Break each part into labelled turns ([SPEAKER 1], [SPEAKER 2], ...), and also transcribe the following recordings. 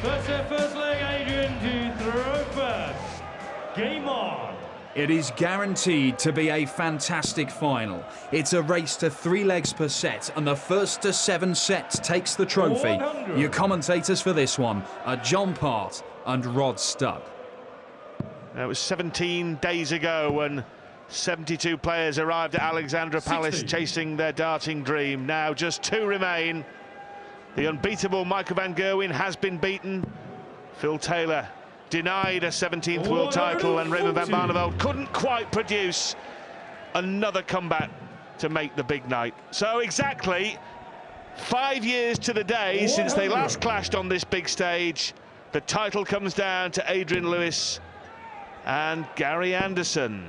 [SPEAKER 1] First set, first leg, Adrian to throw first. Game on.
[SPEAKER 2] It is guaranteed to be a fantastic final. It's a race to 3 legs per set, and the first to 7 sets takes the trophy.
[SPEAKER 1] 100.
[SPEAKER 2] Your commentators for this one are John Part and Rod Stubb.
[SPEAKER 3] It was 17 days ago when 72 players arrived at Alexandra Palace
[SPEAKER 1] 60.
[SPEAKER 3] chasing their darting dream. Now just 2 remain. The unbeatable Michael van Gerwen has been beaten. Phil Taylor denied a 17th world title, and Raymond van Barneveld couldn't quite produce another comeback to make the big night. So exactly 5 years to the day since they last clashed on this big stage, the title comes down to Adrian Lewis and Gary Anderson.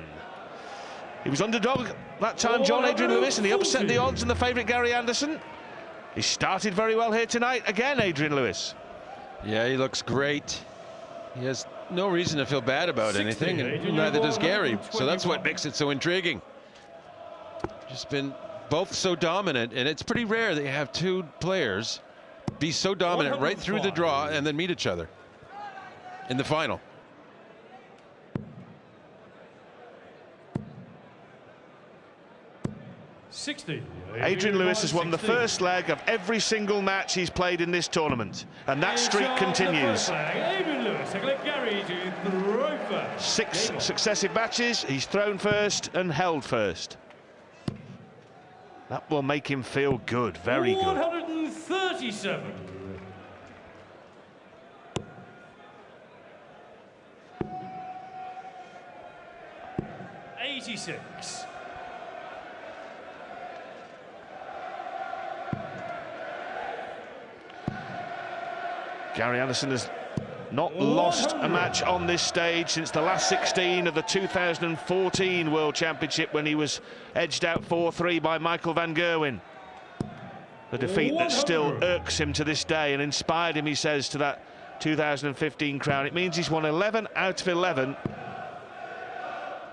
[SPEAKER 3] He was underdog that time, John, Adrian Lewis, and he upset the odds and the favourite Gary Anderson. He started very well here tonight. Again, Adrian Lewis.
[SPEAKER 4] Yeah, he looks great. He has no reason to feel bad about anything, and neither does Gary. So that's what makes it so intriguing. Just been both so dominant, and it's pretty rare that you have 2 players be so dominant right through the draw and then meet each other in the final.
[SPEAKER 3] Adrian Lewis has won the first leg of every single match he's played in this tournament, and that streak continues. 6 successive matches, he's thrown first and held first. That will make him feel good, very good.
[SPEAKER 1] 137. 86.
[SPEAKER 3] Gary Anderson has not lost a match on this stage since the last 16 of the 2014 World Championship, when he was edged out 4-3 by Michael van Gerwen. The defeat that still irks him to this day and inspired him, he says, to that 2015 crown. It means he's won 11 out of 11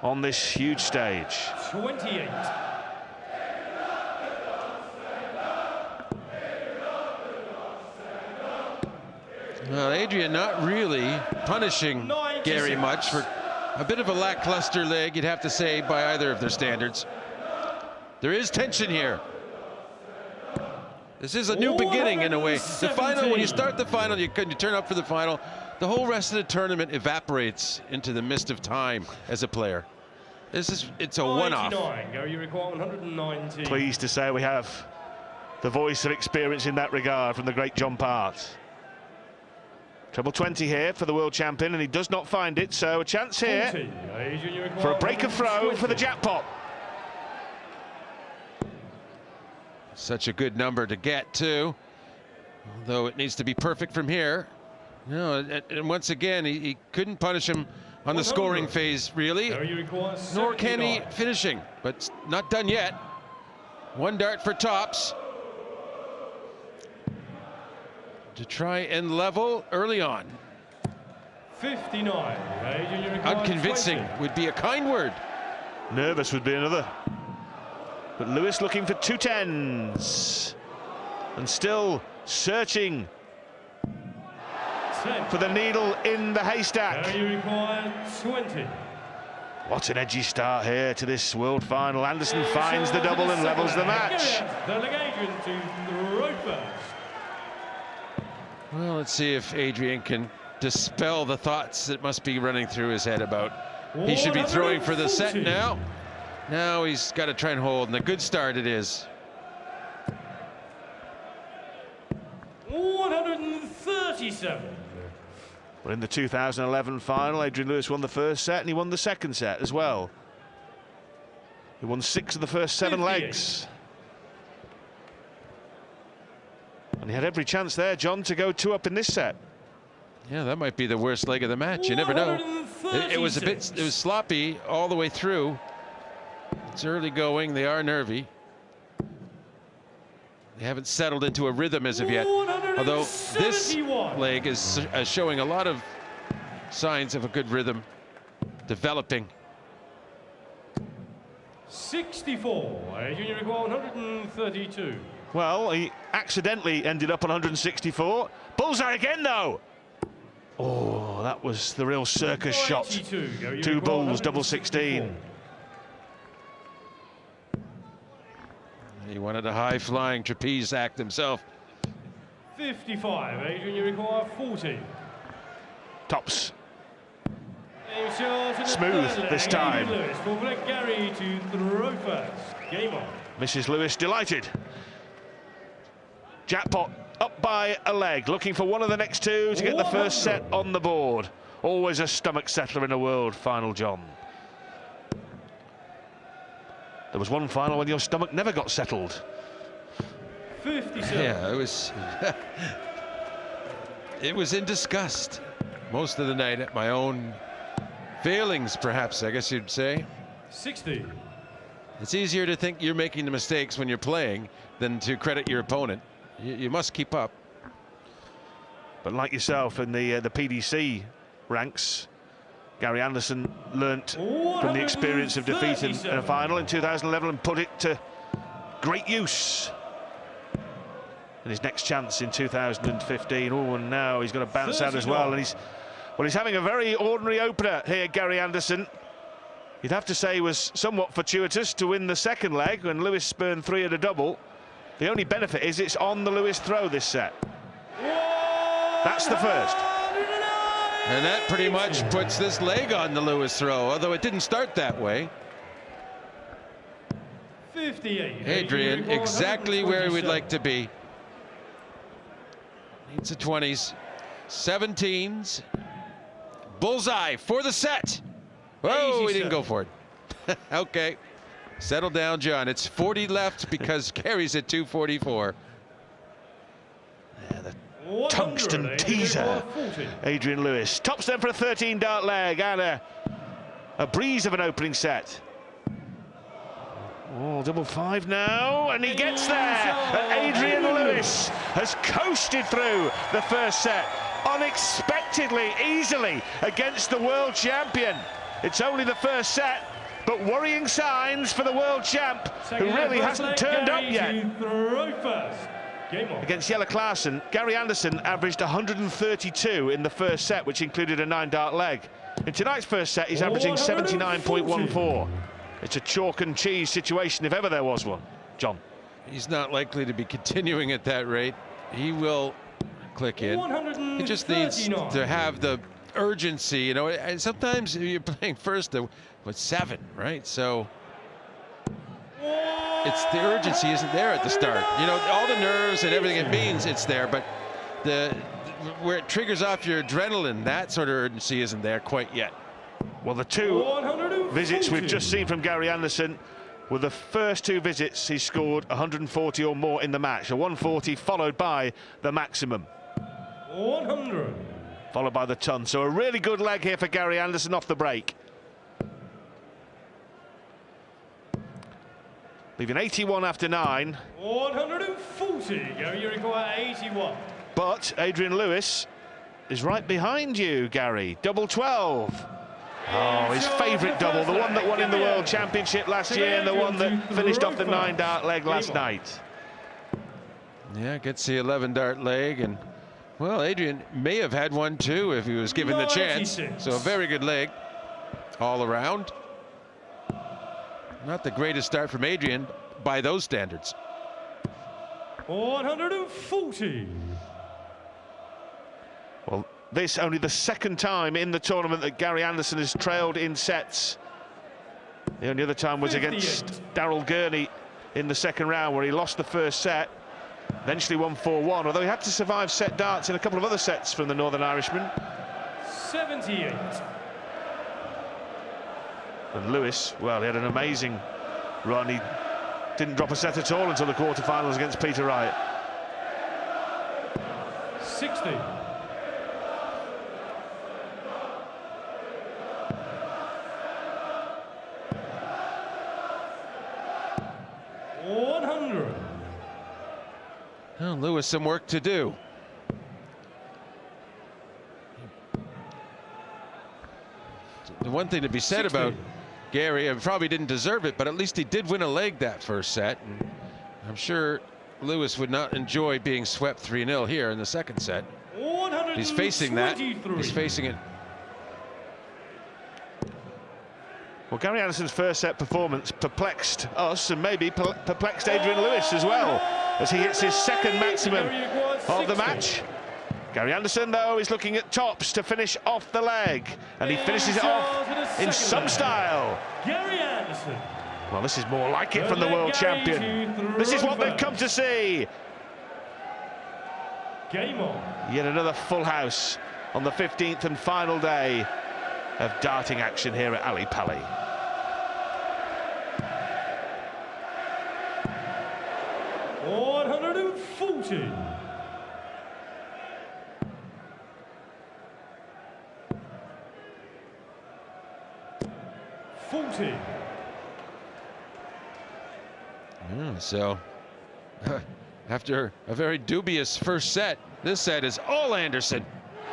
[SPEAKER 3] on this huge stage.
[SPEAKER 1] 28.
[SPEAKER 4] Well, Adrian not really punishing Gary much for a bit of a lackluster leg, you'd have to say, by either of their standards. There is tension here. This is a new beginning in a way. The final, when you start the final, you turn up for the final, the whole rest of the tournament evaporates into the mist of time as a player. It's a one-off.
[SPEAKER 1] You require 190.
[SPEAKER 3] Pleased to say we have the voice of experience in that regard from the great John Part. Treble 20 here for the world champion, and he does not find it, so a chance here
[SPEAKER 1] 40.
[SPEAKER 3] for a break of throw for the jackpot.
[SPEAKER 4] Such a good number to get, too, although it needs to be perfect from here. No, and once again, he couldn't punish him on the scoring phase, really, nor can he finishing, but not done yet. 1 dart for tops to try and level early on.
[SPEAKER 1] 59.
[SPEAKER 4] Unconvincing
[SPEAKER 1] 20.
[SPEAKER 4] would be a kind word.
[SPEAKER 3] Nervous would be another. But Lewis looking for 2 10s and still searching
[SPEAKER 1] 10.
[SPEAKER 3] for the needle in the haystack.
[SPEAKER 1] You require 20.
[SPEAKER 3] What an edgy start here to this world final. Anderson finds the double and levels the match.
[SPEAKER 1] Delegation to throw first.
[SPEAKER 4] Well, let's see if Adrian can dispel the thoughts that must be running through his head about he should be throwing for the set now. Now he's got to try and hold, and a good start it is.
[SPEAKER 1] 137.
[SPEAKER 3] Well, in the 2011 final, Adrian Lewis won the first set and he won the second set as well. He won 6 of the first 7
[SPEAKER 1] 58.
[SPEAKER 3] legs. And he had every chance there, John, to go 2 up in this set.
[SPEAKER 4] Yeah, that might be the worst leg of the match. You never know. It was sloppy all the way through. It's early going. They are nervy. They haven't settled into a rhythm as of yet. Although this leg is showing a lot of signs of a good rhythm developing.
[SPEAKER 1] 64. Junior require 132.
[SPEAKER 3] Well, he accidentally ended up on 164. Bullseye again, though. Oh, that was the real circus shot. 2 bulls, double 16.
[SPEAKER 4] He wanted a high-flying trapeze act himself.
[SPEAKER 1] 55, Adrian, you require 40.
[SPEAKER 3] Tops. Smooth this time.
[SPEAKER 1] Lewis will let Gary to throw first. Game on.
[SPEAKER 3] Mrs. Lewis delighted. Jackpot up by a leg, looking for one of the next two to get the first set on the board. Always a stomach settler in a world final, John. There was one final when your stomach never got settled.
[SPEAKER 1] 57.
[SPEAKER 4] Yeah, it was. It was in disgust most of the night at my own failings, perhaps, I guess you'd say.
[SPEAKER 1] 60.
[SPEAKER 4] It's easier to think you're making the mistakes when you're playing than to credit your opponent. You must keep up.
[SPEAKER 3] But like yourself in the PDC ranks, Gary Anderson learnt from the experience of defeat in a final in 2011 and put it to great use in his next chance in 2015. Oh, and now he's going to bounce out as well. And he's having a very ordinary opener here, Gary Anderson. You'd have to say was somewhat fortuitous to win the second leg when Lewis spurned 3 at a double. The only benefit is it's on the Lewis throw this set. That's the first.
[SPEAKER 4] And that pretty much puts this leg on the Lewis throw, although it didn't start that way.
[SPEAKER 1] 58.
[SPEAKER 4] Adrian, exactly where we'd like to be. Needs a 20s. 17s. Bullseye for the set. Whoa, he didn't go for it. Okay. Settle down, John. It's 40 left because Gary's at 244.
[SPEAKER 3] Yeah, the tungsten teaser. Adrian Lewis tops them for a 13-dart leg and a breeze of an opening set. Oh, double 5 now, and he gets there. And Adrian Lewis has coasted through the first set unexpectedly, easily against the world champion. It's only the first set, but worrying signs for the world champ, who really hasn't turned up yet. Against Jelle Klaassen, Gary Anderson averaged 132 in the first set, which included a 9-dart leg. In tonight's first set, he's averaging 79.14. It's a chalk and cheese situation if ever there was one. John.
[SPEAKER 4] He's not likely to be continuing at that rate. He will click in. He just needs to have the urgency, you know. And sometimes you're playing first with 7, right? So it's the urgency isn't there at the start. You know, all the nerves and everything it means it's there, but where it triggers off your adrenaline, that sort of urgency isn't there quite yet.
[SPEAKER 3] Well, the 2 visits we've just seen from Gary Anderson were the first 2 visits he scored 140 or more in the match. A 140 followed by the maximum.
[SPEAKER 1] 100.
[SPEAKER 3] Followed by the ton. So a really good leg here for Gary Anderson off the break. Leaving 81 after 9.
[SPEAKER 1] 140. Gary, you require 81.
[SPEAKER 3] But Adrian Lewis is right behind you, Gary. Double 12. Oh, his favourite double, the one that won in the World Championship last year and the one that finished off the 9-dart leg last night.
[SPEAKER 4] Yeah, gets the 11-dart leg, and well, Adrian may have had one too if he was given the chance. So a very good leg all around. Not the greatest start from Adrian by those standards.
[SPEAKER 1] 140.
[SPEAKER 3] Well, this only the second time in the tournament that Gary Anderson has trailed in sets. The only other time was against Daryl Gurney in the second round, where he lost the first set, eventually won 4-1, although he had to survive set darts in a couple of other sets from the Northern Irishman.
[SPEAKER 1] 78.
[SPEAKER 3] And Lewis, well, he had an amazing run. He didn't drop a set at all until the quarterfinals against Peter Wright.
[SPEAKER 1] 60.
[SPEAKER 4] Well, Lewis, some work to do. The one thing to be said about Gary, probably didn't deserve it, but at least he did win a leg that first set. And I'm sure Lewis would not enjoy being swept 3-0 here in the second set.
[SPEAKER 1] 100.
[SPEAKER 4] He's facing that. He's facing it.
[SPEAKER 3] Well, Gary Anderson's first set performance perplexed us and maybe perplexed Adrian Lewis as well, as he hits his second maximum of the match. Gary Anderson, though, is looking at tops to finish off the leg, and he finishes it off in some style.
[SPEAKER 1] Gary Anderson.
[SPEAKER 3] Well, this is more like it from the world champion. This is what they've come to see.
[SPEAKER 1] Game on.
[SPEAKER 3] Yet another full house on the 15th and final day of darting action here at Ali Pali.
[SPEAKER 1] $140.
[SPEAKER 4] So, after a very dubious first set, this set is all Anderson.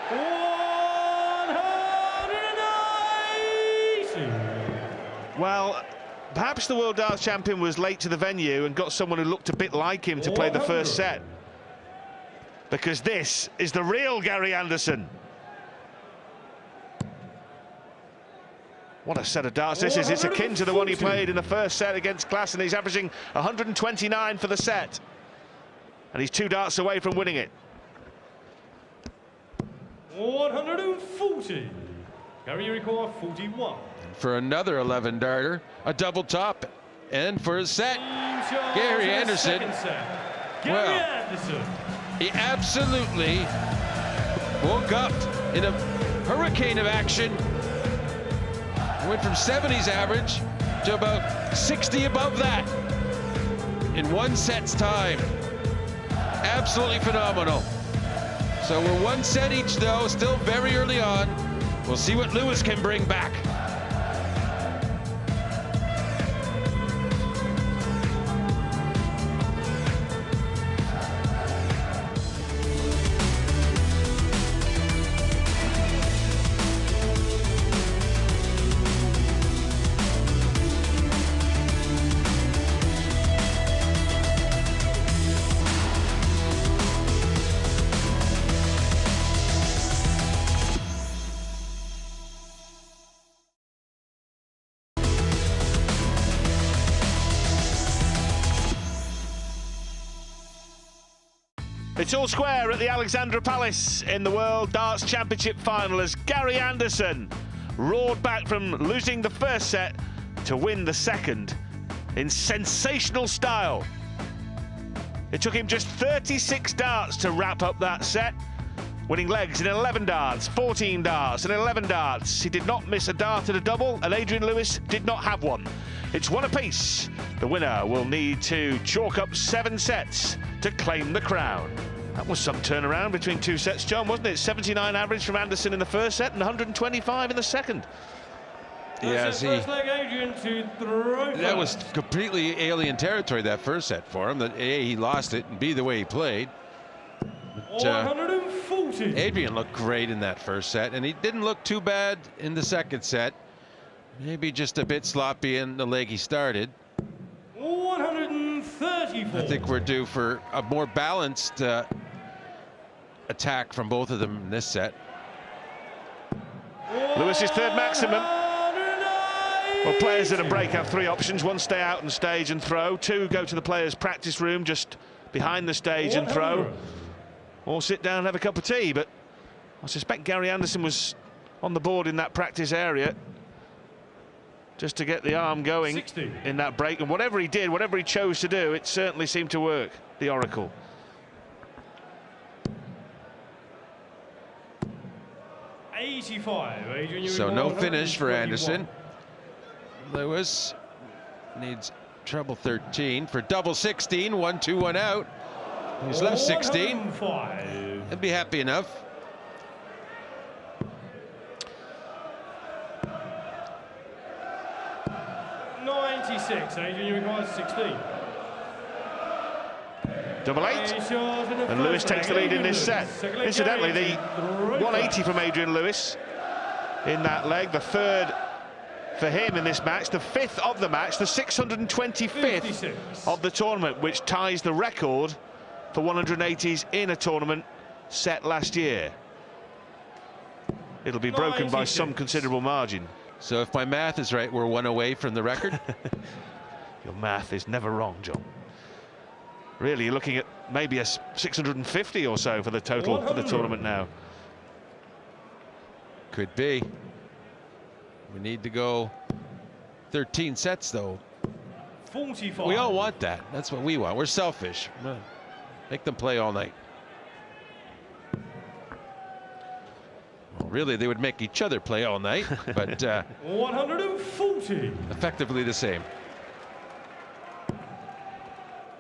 [SPEAKER 1] 190.
[SPEAKER 3] Well, perhaps the world darts champion was late to the venue and got someone who looked a bit like him to play the first set, because this is the real Gary Anderson. What a set of darts this is. It's akin to the one he played in the first set against Klassen. He's averaging 129 for the set, and he's 2 darts away from winning it.
[SPEAKER 1] 140. Gary record 41.
[SPEAKER 4] For another 11 darter, a double top, and for his set, Gary Anderson.
[SPEAKER 1] Gary Anderson.
[SPEAKER 4] He absolutely woke up in a hurricane of action. Went from 70s average to about 60 above that in one set's time. Absolutely phenomenal. So we're 1 set each, though, still very early on. We'll see what Lewis can bring back.
[SPEAKER 3] It's all square at the Alexandra Palace in the World Darts Championship final as Gary Anderson roared back from losing the first set to win the second in sensational style. It took him just 36 darts to wrap up that set, winning legs in 11 darts, 14 darts and 11 darts. He did not miss a dart at a double, and Adrian Lewis did not have one. It's 1 apiece. The winner will need to chalk up 7 sets to claim the crown. That was some turnaround between 2 sets, John, wasn't it? 79 average from Anderson in the first set and 125 in the second.
[SPEAKER 4] Yes,
[SPEAKER 1] first leg, Adrian to throw.
[SPEAKER 4] That was completely alien territory, that first set for him. That A, he lost it, and B, the way he played. But,
[SPEAKER 1] 140.
[SPEAKER 4] Adrian looked great in that first set, and he didn't look too bad in the second set. Maybe just a bit sloppy in the leg he started.
[SPEAKER 1] 134.
[SPEAKER 4] I think we're due for a more balanced attack from both of them in this set.
[SPEAKER 3] Lewis's third maximum. Well, players at a break have 3 options. 1, stay out and stage and throw. 2, go to the players' practice room just behind the stage and throw. Or sit down and have a cup of tea. But I suspect Gary Anderson was on the board in that practice area just to get the arm going
[SPEAKER 1] 60.
[SPEAKER 3] In that break. And whatever he did, whatever he chose to do, it certainly seemed to work, the Oracle.
[SPEAKER 4] So no finish for Anderson. Lewis needs treble 13 for double 16. 1, 2, 1 out. He's left 16. He'll be happy enough.
[SPEAKER 1] Adrian requires 16.
[SPEAKER 3] Double 8, and Lewis takes the lead in this set. Incidentally, the 180 from Adrian Lewis in that leg, the 3rd for him in this match, the 5th of the match, the 625th of the tournament, which ties the record for 180s in a tournament set last year. it'll be broken by some considerable margin.
[SPEAKER 4] So if my math is right, we're 1 away from the record.
[SPEAKER 3] Your math is never wrong, John. Really, you're looking at maybe a 650 or so for the total for the tournament now.
[SPEAKER 4] Could be. We need to go 13 sets, though.
[SPEAKER 1] 45.
[SPEAKER 4] We all want that. That's what we want. We're selfish. Make them play all night. Well, really, they would make each other play all night, but
[SPEAKER 1] 140.
[SPEAKER 4] effectively the same.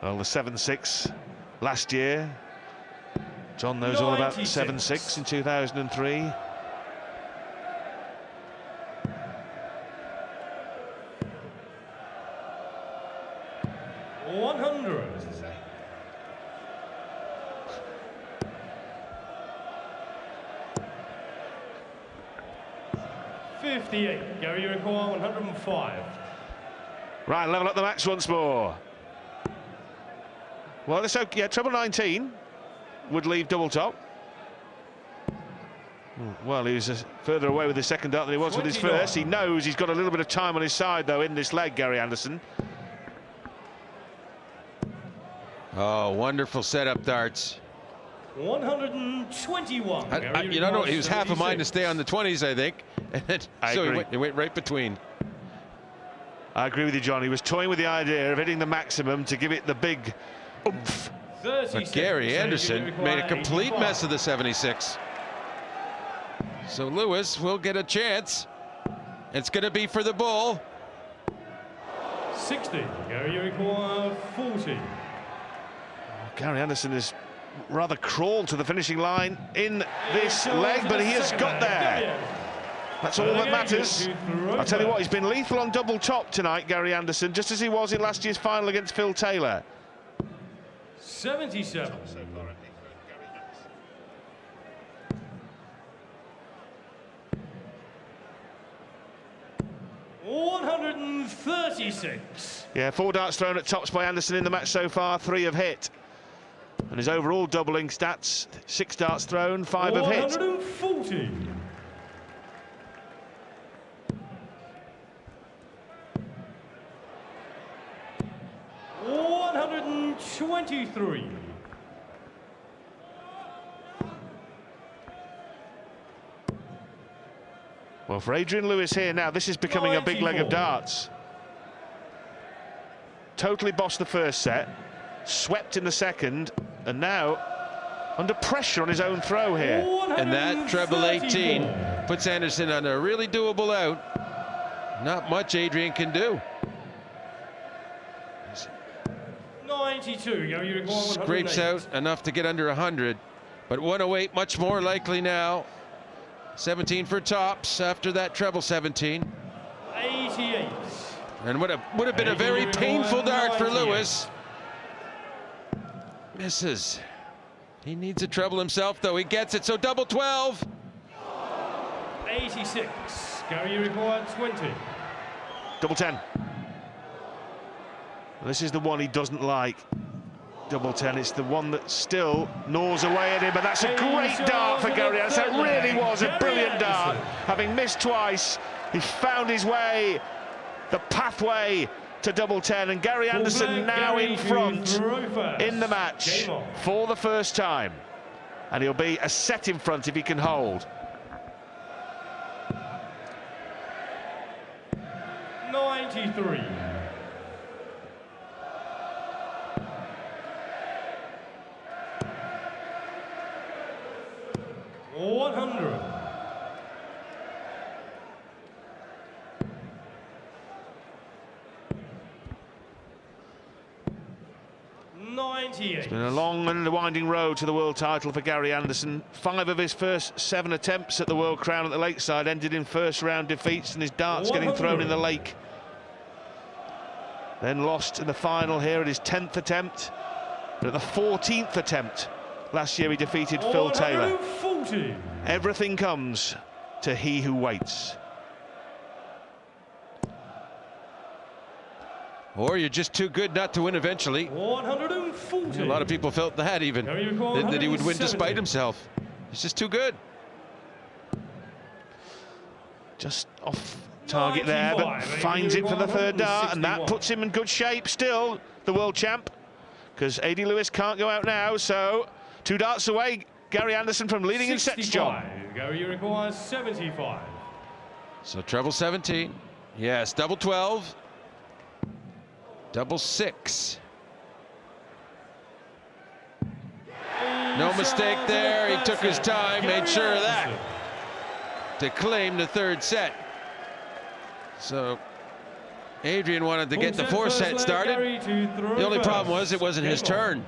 [SPEAKER 3] Well, the 7-6 last year. John knows all about the 7-6 in 2003.
[SPEAKER 1] Gary, you require 105.
[SPEAKER 3] Right, level up the match once more. Well, it's okay. Yeah, treble 19 would leave double top. Well, he was further away with his second dart than he was with his first. He knows he's got a little bit of time on his side, though, in this leg, Gary Anderson.
[SPEAKER 4] Oh, wonderful setup darts.
[SPEAKER 1] 121.
[SPEAKER 4] You know, he was half a mind to stay on the 20s, I think. So he went right between.
[SPEAKER 3] I agree with you, John. He was toying with the idea of hitting the maximum to give it the big oomph.
[SPEAKER 4] But Gary Anderson made a complete mess of the 76. So Lewis will get a chance. It's going to be for the bull.
[SPEAKER 1] 60. Gary, you require 40.
[SPEAKER 3] Gary Anderson has rather crawled to the finishing line in this leg, but he has got there. That's all that matters. I'll tell you what, he's been lethal on double top tonight, Gary Anderson, just as he was in last year's final against Phil Taylor.
[SPEAKER 1] 77. 136.
[SPEAKER 3] Yeah, 4 darts thrown at tops by Anderson in the match so far, 3 have hit. And his overall doubling stats, 6 darts thrown, 5 have hit.
[SPEAKER 1] 140. 123.
[SPEAKER 3] Well, for Adrian Lewis here now, this is becoming 94. A big leg of darts. Totally bossed the first set, swept in the second, and now under pressure on his own throw here.
[SPEAKER 4] And that treble 18 puts Anderson on a really doable out. Not much Adrian can do.
[SPEAKER 1] 92.
[SPEAKER 4] Scrapes out enough to get under 100, but 108 much more likely now. 17 for tops after that treble 17.
[SPEAKER 1] 88.
[SPEAKER 4] And would have been a very painful dart for Lewis. Misses. He needs a treble himself, though. He gets it, so double 12.
[SPEAKER 1] 86. Gary, you require 20.
[SPEAKER 3] Double 10. This is the one he doesn't like. Double 10. It's the one that still gnaws away at him, but that's a great dart for Gary Anderson. That really was a brilliant dart. Having missed twice, he found his way, the pathway to double 10, and Gary Anderson now in front in the match for the first time, and he'll be a set in front if he can hold.
[SPEAKER 1] 93. 100. 98.
[SPEAKER 3] It's been a long and winding road to the world title for Gary Anderson. 5 of his first 7 attempts at the world crown at the Lakeside ended in first round defeats, and his darts getting thrown in the lake. Then lost in the final here at his 10th attempt, but at the 14th attempt last year he defeated Phil Taylor.
[SPEAKER 1] 140.
[SPEAKER 3] Everything comes to he who waits.
[SPEAKER 4] Or you're just too good not to win eventually.
[SPEAKER 1] 140.
[SPEAKER 4] A lot of people felt that even, that he would win despite himself. He's just too good.
[SPEAKER 3] Just off target there, but finds it for the third dart, and that puts him in good shape still, the world champ, because Adrian Lewis can't go out now, so 2 darts away, Gary Anderson from leading in sets, John.
[SPEAKER 1] Gary requires 75.
[SPEAKER 4] So treble 17. Yes, double 12. Double 6. No mistake there. He took his time, made sure of that to claim the third set. So Adrian wanted to get the 4th set started. The only problem was it wasn't his turn.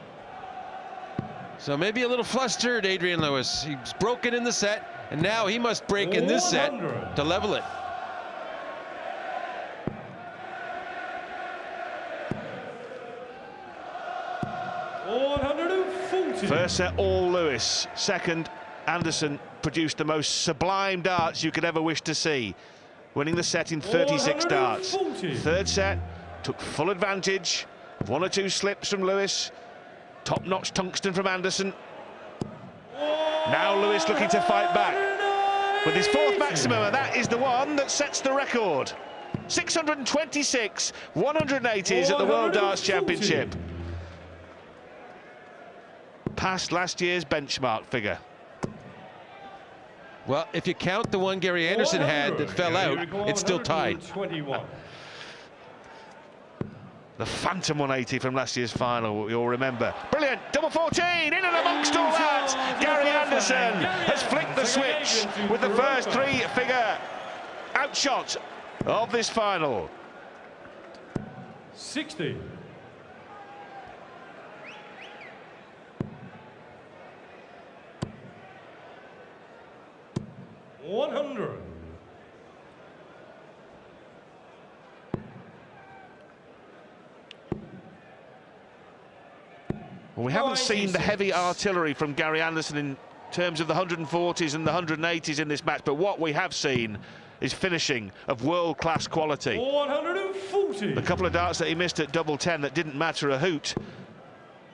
[SPEAKER 4] So maybe a little flustered, Adrian Lewis. He's broken in the set, and now he must break in this set to level it.
[SPEAKER 3] First set, all Lewis. Second, Anderson produced the most sublime darts you could ever wish to see, winning the set in 36 darts. Third set, took full advantage of 1 or 2 slips from Lewis. Top-notch tungsten from Anderson. Now Lewis looking to fight back with his 4th maximum, and that is the one that sets the record. 626 180s at the World Darts Championship. Past last year's benchmark figure.
[SPEAKER 4] Well, if you count the one Gary Anderson had that fell out, it's still tied. The phantom 180 from last year's final, you'll remember. Brilliant, double 14, in and amongst all that, Gary Anderson has flicked the switch with the first 3-figure outshot of this final.
[SPEAKER 1] 60. 100.
[SPEAKER 3] Well, we haven't seen the heavy artillery from Gary Anderson in terms of the 140s and the 180s in this match, but what we have seen is finishing of world-class quality.
[SPEAKER 1] 140.
[SPEAKER 3] The couple of darts that he missed at double 10 that didn't matter a hoot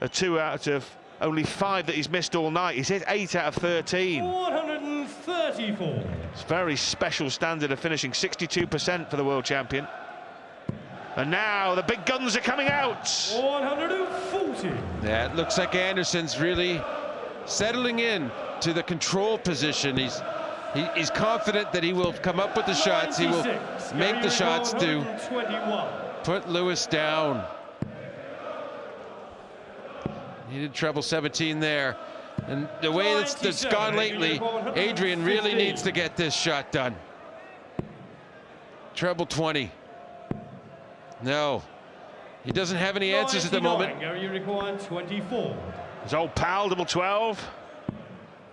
[SPEAKER 3] are 2 out of only 5 that he's missed all night. He's hit 8 out of 13.
[SPEAKER 1] 134.
[SPEAKER 3] It's a very special standard of finishing, 62% for the world champion. And now the big guns are coming out.
[SPEAKER 1] 140.
[SPEAKER 4] Yeah, it looks like Anderson's really settling in to the control position. He's confident that he will come up with the shots. He will make the shots to put Lewis down. He did treble 17 there. And the way that's gone lately, Adrian really needs to get this shot done. Treble 20. No, he doesn't have any answers at the moment.
[SPEAKER 1] You require 24.
[SPEAKER 3] His old pal, double 12.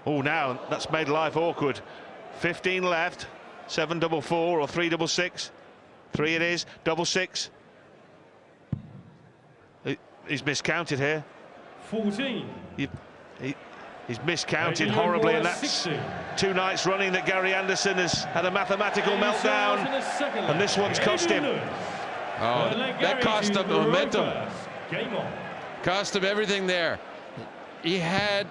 [SPEAKER 3] Oh, now that's made life awkward. 15 left, 7 double 4 or 3 double 6. 3 it is, double 6. He's miscounted here.
[SPEAKER 1] 14.
[SPEAKER 3] He's miscounted horribly, and that's 2 nights running that Gary Anderson has had a mathematical meltdown, and this one's cost him.
[SPEAKER 4] Oh, that cost him momentum. Cost him everything there. He had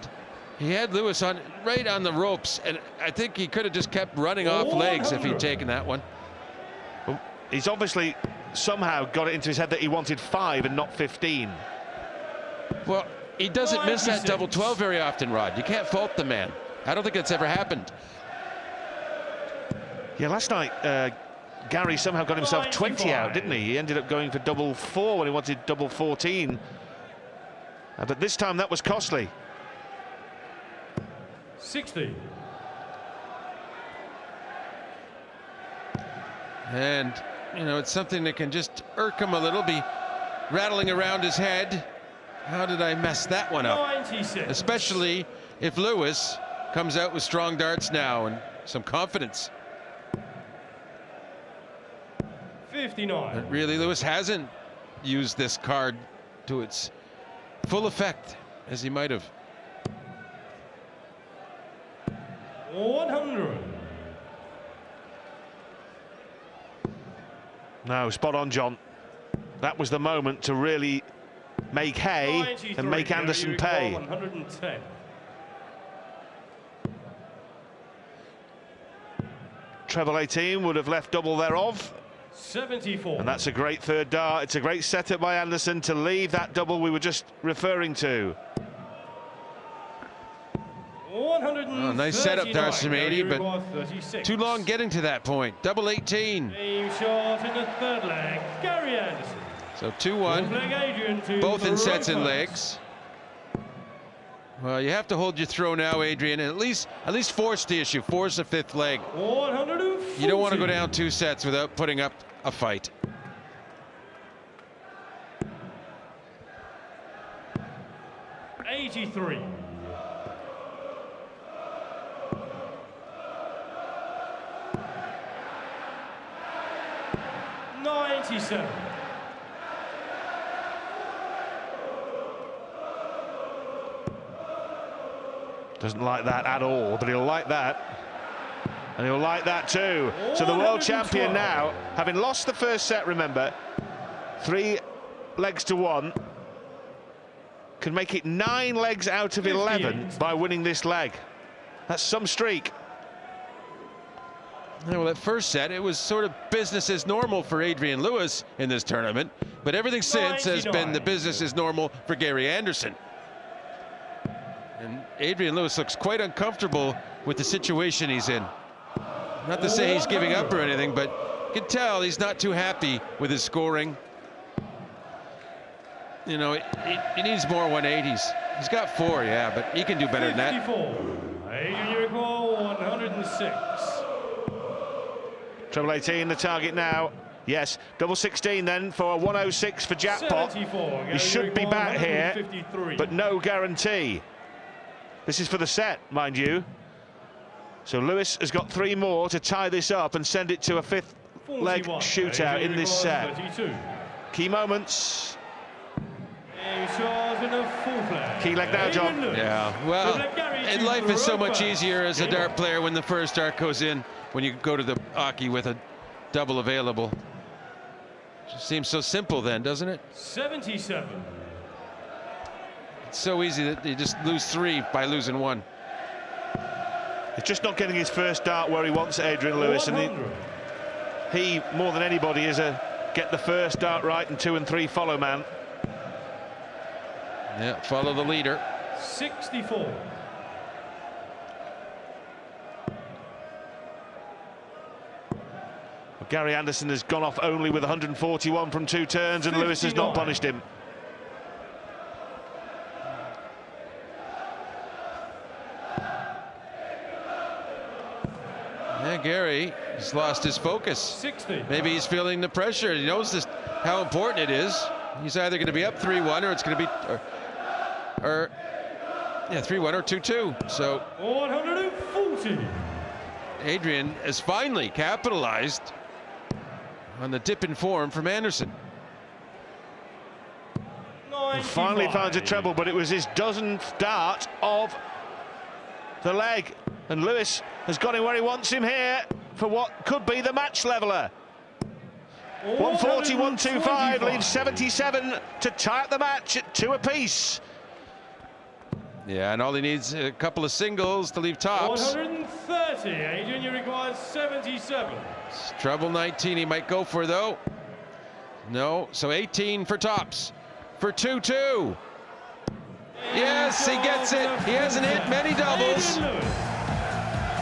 [SPEAKER 4] Lewis right on the ropes, and I think he could have just kept running off legs if he'd taken that one.
[SPEAKER 3] Well, he's obviously somehow got it into his head that he wanted 5 and not 15.
[SPEAKER 4] Well, he doesn't miss that double 12 very often, Rod. You can't fault the man. I don't think that's ever happened.
[SPEAKER 3] Yeah, last night Gary somehow got himself 20 out, didn't he? He ended up going for double 4 when he wanted double 14. But this time that was costly.
[SPEAKER 1] 60.
[SPEAKER 4] And, you know, it's something that can just irk him a little, be rattling around his head. How did I mess that one up?
[SPEAKER 1] 96.
[SPEAKER 4] Especially if Lewis comes out with strong darts now and some confidence.
[SPEAKER 1] 59.
[SPEAKER 4] But really, Lewis hasn't used this card to its full effect as he might have.
[SPEAKER 1] 100.
[SPEAKER 3] No, spot on, John. That was the moment to really make hay and make Anderson pay.
[SPEAKER 1] 110.
[SPEAKER 3] treble 18 would have left double thereof.
[SPEAKER 1] 74.
[SPEAKER 3] And that's a great third dart. It's a great setup by Anderson to leave that double we were just referring to.
[SPEAKER 4] Oh, nice setup there, Samedi, but too long getting to that point. Double 18.
[SPEAKER 1] Game shot in the third leg, Gary Anderson.
[SPEAKER 4] So 2-1, both in sets and legs. Well, you have to hold your throw now, Adrian, and at least force the issue, force a fifth leg.
[SPEAKER 1] 140.
[SPEAKER 4] You don't want to go down 2 sets without putting up a fight.
[SPEAKER 1] '83. '97.
[SPEAKER 3] Doesn't like that at all, but he'll like that. And he'll like that too. So the world champion now, having lost the first set, remember, 3 legs to 1, can make it 9 legs out of 11 by winning this leg. That's some streak.
[SPEAKER 4] Yeah, well, that first set, it was sort of business as normal for Adrian Lewis in this tournament, but everything since has been the business as normal for Gary Anderson. And Adrian Lewis looks quite uncomfortable with the situation he's in. Not to say he's giving up or anything, but you can tell he's not too happy with his scoring. You know, he needs more 180s. He's got 4, yeah, but he can do better than that.
[SPEAKER 1] 54. Adrian 106.
[SPEAKER 3] Treble 18, the target now. Yes, double 16 then for a 106 for jackpot. He should be back here, but no guarantee. This is for the set, mind you. So Lewis has got 3 more to tie this up and send it to a 5th leg shootout in this set.
[SPEAKER 1] 32.
[SPEAKER 3] Key moments.
[SPEAKER 1] In
[SPEAKER 3] Key leg now, John.
[SPEAKER 4] Yeah, well, and life is so much easier as a dart player when the first dart goes in, when you go to the Aki with a double available. Just seems so simple then, doesn't it?
[SPEAKER 1] 77.
[SPEAKER 4] It's so easy that you just lose 3 by losing 1.
[SPEAKER 3] He's just not getting his first dart where he wants it, Adrian Lewis, and he more than anybody is a get the first dart right and 2 and 3 follow man.
[SPEAKER 4] Yeah, follow the leader.
[SPEAKER 1] 64.
[SPEAKER 3] Well, Gary Anderson has gone off only with 141 from 2 turns, and 59. Lewis has not punished him.
[SPEAKER 4] Yeah, Gary has lost his focus.
[SPEAKER 1] 60.
[SPEAKER 4] Maybe he's feeling the pressure. He knows this, how important it is. He's either going to be up 3-1 or it's going to be, yeah, 3-1 or 2-2. So
[SPEAKER 1] 140.
[SPEAKER 4] Adrian has finally capitalized on the dip in form from Anderson.
[SPEAKER 3] Finally finds a treble, but it was his dozenth dart of the leg, and Lewis has got him where he wants him here for what could be the match leveler. 140, 125 leaves 77 to tie up the match at 2 apiece.
[SPEAKER 4] Yeah, and all he needs a couple of singles to leave tops.
[SPEAKER 1] 130. Adrian, you require 77.
[SPEAKER 4] It's treble 19 he might go for, though. No, so 18 for tops for 2-2. Yes, he gets it. He hasn't hit many doubles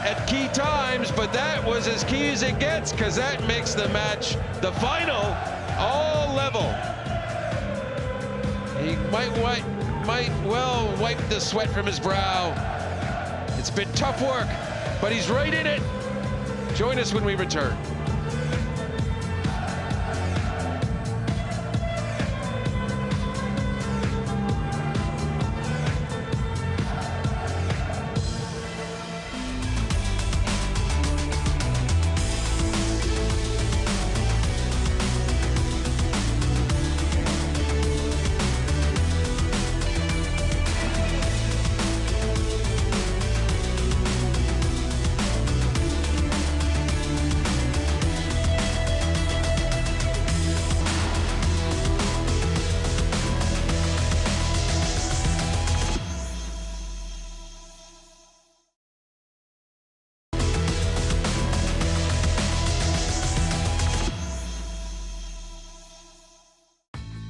[SPEAKER 4] at key times, but that was as key as it gets, because that makes the match, the final, all level. He might well wipe the sweat from his brow. It's been tough work, but he's right in it. Join us when we return.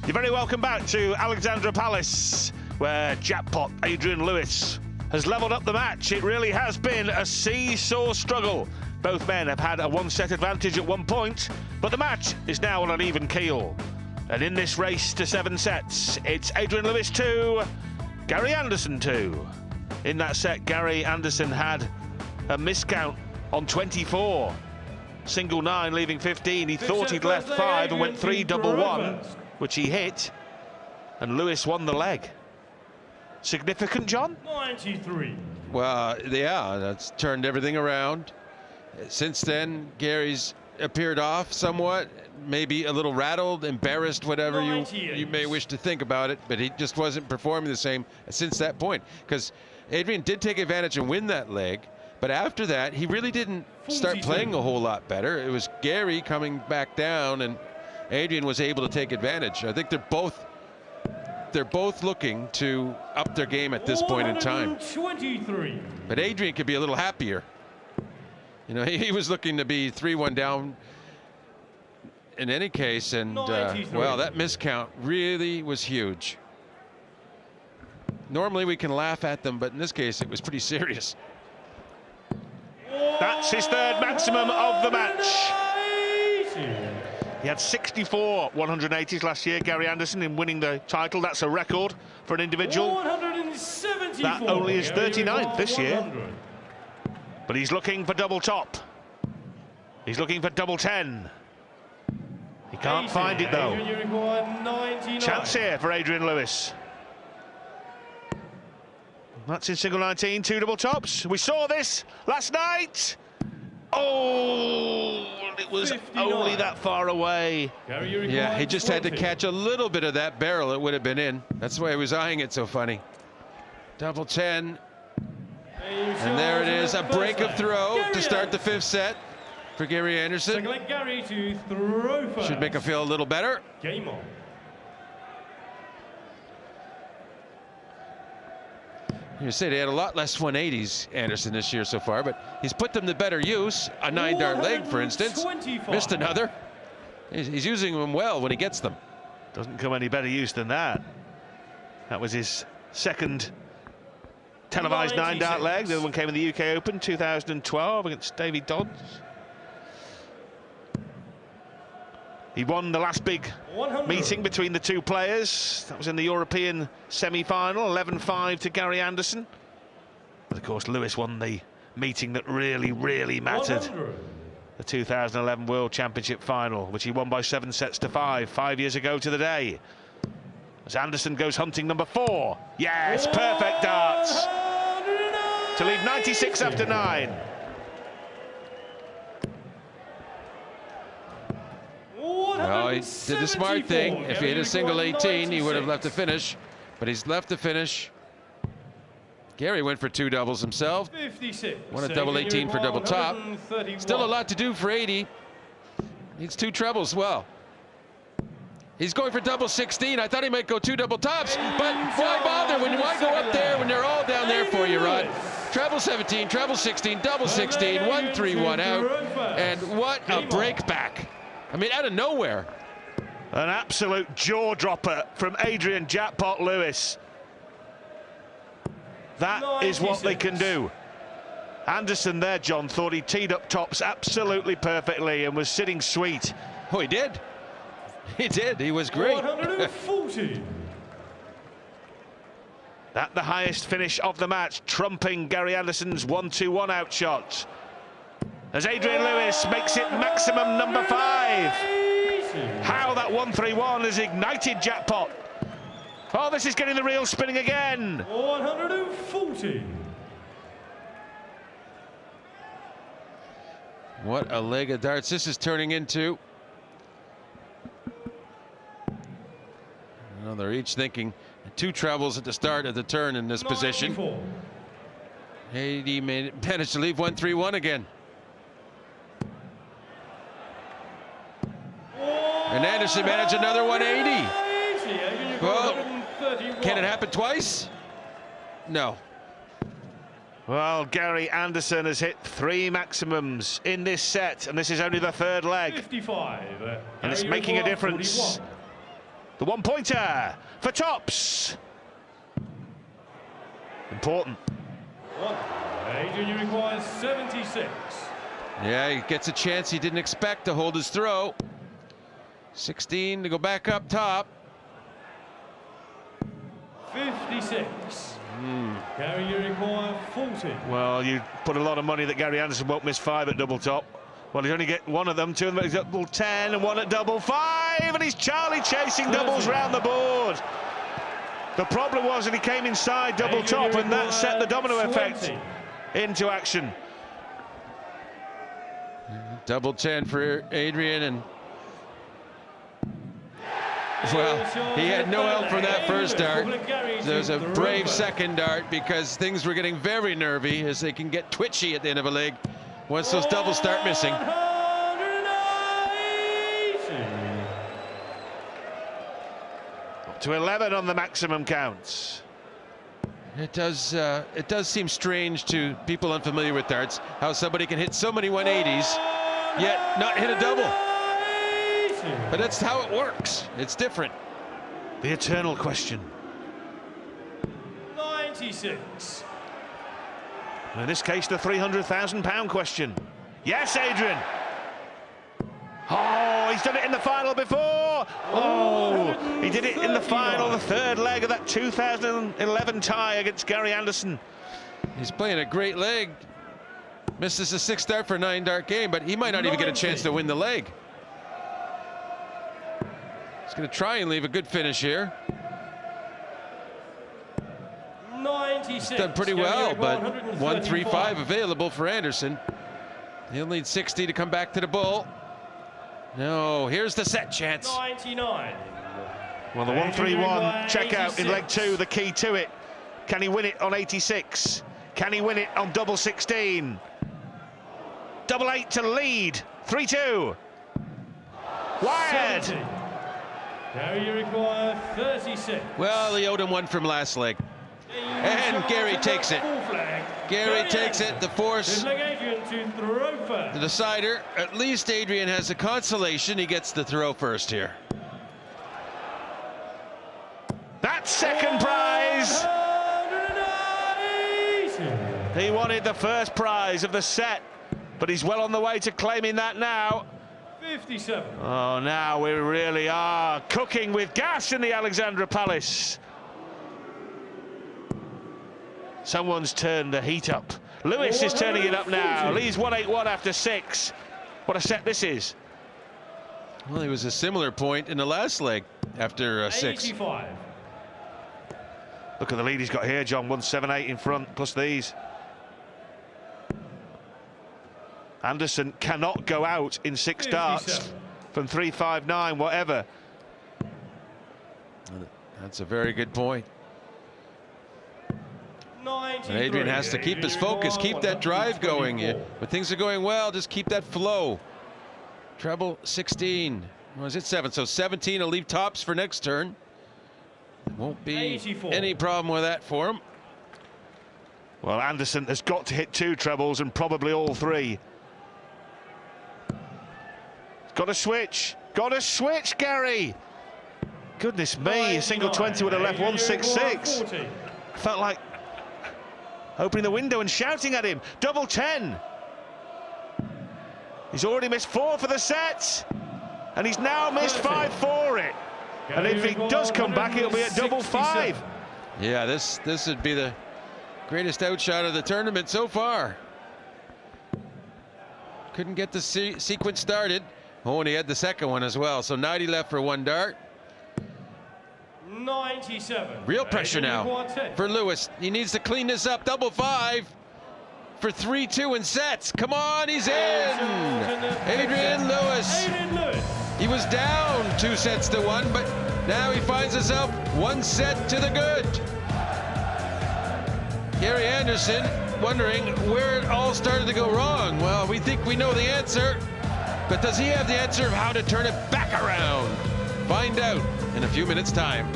[SPEAKER 3] You're very welcome back to Alexandra Palace, where jackpot Adrian Lewis has levelled up the match. It really has been a seesaw struggle. Both men have had a one-set advantage at one point, but the match is now on an even keel. And in this race to 7 sets, it's Adrian Lewis 2, Gary Anderson 2. In that set, Gary Anderson had a miscount on 24. Single 9, leaving 15. He thought he'd left 5 and went 3 double 1, which he hit, and Lewis won the leg. Significant, John?
[SPEAKER 1] 93.
[SPEAKER 4] Well, yeah, that's turned everything around. Since then, Gary's appeared off somewhat, maybe a little rattled, embarrassed, whatever you may wish to think about it, but he just wasn't performing the same since that point. Because Adrian did take advantage and win that leg, but after that, he really didn't start playing a whole lot better. It was Gary coming back down, and Adrian was able to take advantage. I think they're both looking to up their game at this point in time.
[SPEAKER 1] 23.
[SPEAKER 4] But Adrian could be a little happier. You know, he was looking to be 3-1 down in any case, and well, that miscount really was huge. Normally we can laugh at them, but in this case it was pretty serious.
[SPEAKER 3] That's his 3rd maximum of the match. He had 64 180s last year, Gary Anderson, in winning the title. That's a record for an individual.
[SPEAKER 1] 174.
[SPEAKER 3] That only is 39th this year. But he's looking for double top. He's looking for double 10. He can't find it though. Chance here for Adrian Lewis. That's in single 19, 2 double tops. We saw this last night. Oh, it was 59. Only that far away.
[SPEAKER 4] Yeah, he just had to catch a little bit of that barrel. It would have been in. That's why he was eyeing it so funny. Double 10. And there it is, a break of throw to start the 5th set for Gary Anderson.
[SPEAKER 1] Gary to throw first.
[SPEAKER 4] Should make him feel a little better.
[SPEAKER 1] Game on.
[SPEAKER 4] You say they had a lot less 180s, Anderson, this year so far, but he's put them to better use. A 9-dart leg, for instance. Missed another. He's using them well when he gets them.
[SPEAKER 3] Doesn't come any better use than that. That was his 2nd televised 9-dart leg. The other one came in the UK Open 2012 against Davy Dodds. He won the last big meeting between the two players. That was in the European semi-final, 11-5 to Gary Anderson. But of course, Lewis won the meeting that really, really mattered.
[SPEAKER 1] 100.
[SPEAKER 3] The 2011 World Championship final, which he won by 7 sets to 5 years ago to the day. As Anderson goes hunting number 4. Yes, perfect darts. To leave 96 after 9.
[SPEAKER 4] Well, he did the smart thing. If he hit a single 18, he would have left the finish, but he's left the finish. Gary went for 2 doubles himself.
[SPEAKER 1] 56.
[SPEAKER 4] Won a double 18 for double top. Still a lot to do for 80. Needs 2 trebles. Well, he's going for double 16. I thought he might go 2 double tops, but why bother? Why go up there when they're all down there for you, Rod? Treble 17, treble 16, double 16, 1-3-1 out, and what a break back. I mean, out of nowhere.
[SPEAKER 3] An absolute jaw dropper from Adrian Jackpot Lewis. That is what they can do. Anderson there, John, thought he teed up tops absolutely perfectly and was sitting sweet.
[SPEAKER 4] Oh, he did. He did. He was great.
[SPEAKER 1] 140.
[SPEAKER 3] At the highest finish of the match, trumping Gary Anderson's 1-2-1 outshot. As Adrian Lewis makes it maximum number 5. How that 1-3-1 has ignited Jackpot. Oh, this is getting the reel spinning again.
[SPEAKER 1] 140.
[SPEAKER 4] What a leg of darts this is turning into. Well, they're each thinking 2 trebles at the start of the turn in this position. 80 managed to leave 1-3-1 again. And Anderson managed another 180. Well, can it happen twice? No.
[SPEAKER 3] Well, Gary Anderson has hit 3 maximums in this set, and this is only the 3rd leg.
[SPEAKER 1] 55.
[SPEAKER 3] And it's making a difference.
[SPEAKER 1] 41.
[SPEAKER 3] The one-pointer for tops. Important.
[SPEAKER 1] Adrian requires 76.
[SPEAKER 4] Yeah, he gets a chance he didn't expect to hold his throw. 16 to go back up top.
[SPEAKER 1] 56. Gary, you require 40.
[SPEAKER 3] Well, you put a lot of money that Gary Anderson won't miss 5 at double top. Well, he's only get one of them, 2 of them at double 10 and 1 at double 5, and he's Charlie chasing doubles round the board. The problem was that he came inside double top, and that set the domino effect into action.
[SPEAKER 4] Double 10 for Adrian, and well, he had no help from that first dart. There's a brave second dart because things were getting very nervy as they can get twitchy at the end of a leg once those doubles start missing.
[SPEAKER 3] Up to 11 on the maximum counts.
[SPEAKER 4] It does seem strange to people unfamiliar with darts how somebody can hit so many 180s yet not hit a double. But that's how it works. It's different.
[SPEAKER 3] The eternal question.
[SPEAKER 1] 96.
[SPEAKER 3] In this case, the £300,000 question. Yes, Adrian. Oh, he's done it in the final before. Oh, he did it in the final, the third leg of that 2011 tie against Gary Anderson.
[SPEAKER 4] He's playing a great leg. Misses a 6 dart for a 9 dart game, but he might not even get a chance to win the leg. He's going to try and leave a good finish here.
[SPEAKER 1] 96.
[SPEAKER 4] He's done pretty well, but 135 available for Anderson. He'll need 60 to come back to the bull. No, here's the set chance.
[SPEAKER 1] 99.
[SPEAKER 3] Well, the 131 checkout in leg 2, the key to it. Can he win it on 86? Can he win it on double 16? Double 8 to lead. 3-2. Wired.
[SPEAKER 1] 70. Gary, you require 36.
[SPEAKER 4] Well, he owed him one from last leg. And Gary takes it. Gary takes it. The force. The decider. At least Adrian has a consolation. He gets the throw first here.
[SPEAKER 3] That's second prize. He wanted the first prize of the set, but he's well on the way to claiming that now.
[SPEAKER 1] 57.
[SPEAKER 3] Oh, now we really are cooking with gas in the Alexandra Palace. Someone's turned the heat up. Lewis is turning it up now. Lee's 181 after 6. What a set this is.
[SPEAKER 4] Well, it was a similar point in the last leg after 6.
[SPEAKER 1] 85.
[SPEAKER 3] Look at the lead he's got here, John. 178 in front, plus these. Anderson cannot go out in 6 darts from 359, whatever.
[SPEAKER 4] That's a very good point.
[SPEAKER 1] 93.
[SPEAKER 4] And Adrian has to keep his focus, keep that drive going. When things are going well, just keep that flow. Treble 16. Was it 7? So 17 will leave tops for next turn. Won't be
[SPEAKER 1] 84.
[SPEAKER 4] any problem with that for him.
[SPEAKER 3] Well, Anderson has got to hit 2 trebles and probably all 3. Got to switch. Got to switch, Gary. Goodness me, a single 20 would have left 166. Felt like opening the window and shouting at him. Double 10. He's already missed 4 for the set. And he's now missed 5 for it. And if he does come back, it'll be at double 5.
[SPEAKER 4] Yeah, this would be the greatest outshot of the tournament so far. Couldn't get the sequence started. Oh, and he had the second one as well. So 90 left for 1 dart.
[SPEAKER 1] 97.
[SPEAKER 4] Real pressure now for Lewis. He needs to clean this up. Double 5 for 3-2 in sets. Come on, he's in. Adrian Lewis. He was down 2 sets to 1, but now he finds himself 1 set to the good. Gary Anderson wondering where it all started to go wrong. Well, we think we know the answer, but does he have the answer of how to turn it back around? Find out in a few minutes' time.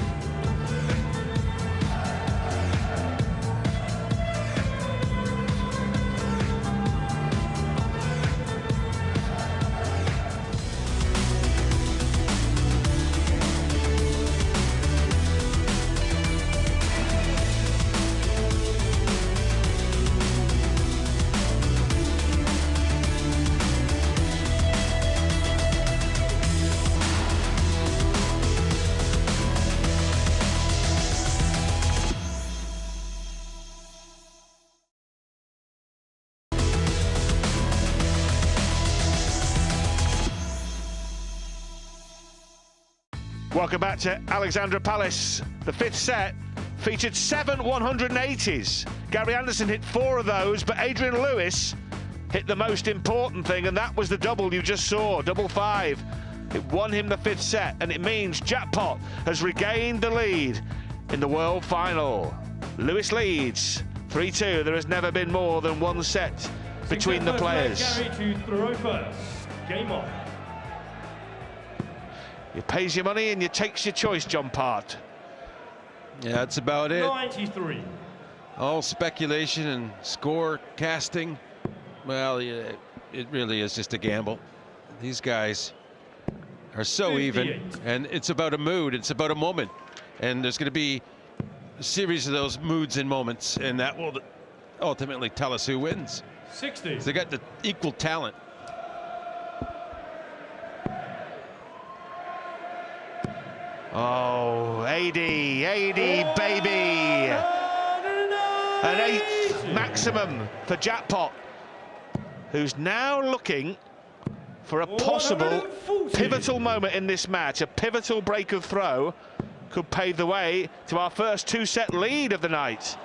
[SPEAKER 3] Welcome back to Alexandra Palace. The fifth set featured 7 180s. Gary Anderson hit 4 of those, but Adrian Lewis hit the most important thing, and that was the double you just saw, double 5. It won him the fifth set, and it means Jackpot has regained the lead in the world final. Lewis leads 3-2. There has never been more than one set between the players.
[SPEAKER 1] Gary to throw first. Game on.
[SPEAKER 3] You pays your money and you takes your choice, John Part.
[SPEAKER 4] Yeah, that's about it.
[SPEAKER 1] 93.
[SPEAKER 4] All speculation and score casting. Well, yeah, it really is just a gamble. These guys are so
[SPEAKER 1] 58.
[SPEAKER 4] even, and it's about a mood. It's about a moment, and there's going to be a series of those moods and moments, and that will ultimately tell us who wins.
[SPEAKER 1] 60.
[SPEAKER 4] They got the equal talent.
[SPEAKER 3] Oh, AD, baby. An 8th maximum for Jackpot, who's now looking for a possible pivotal moment in this match. A pivotal break of throw could pave the way to our first 2-set lead of the night.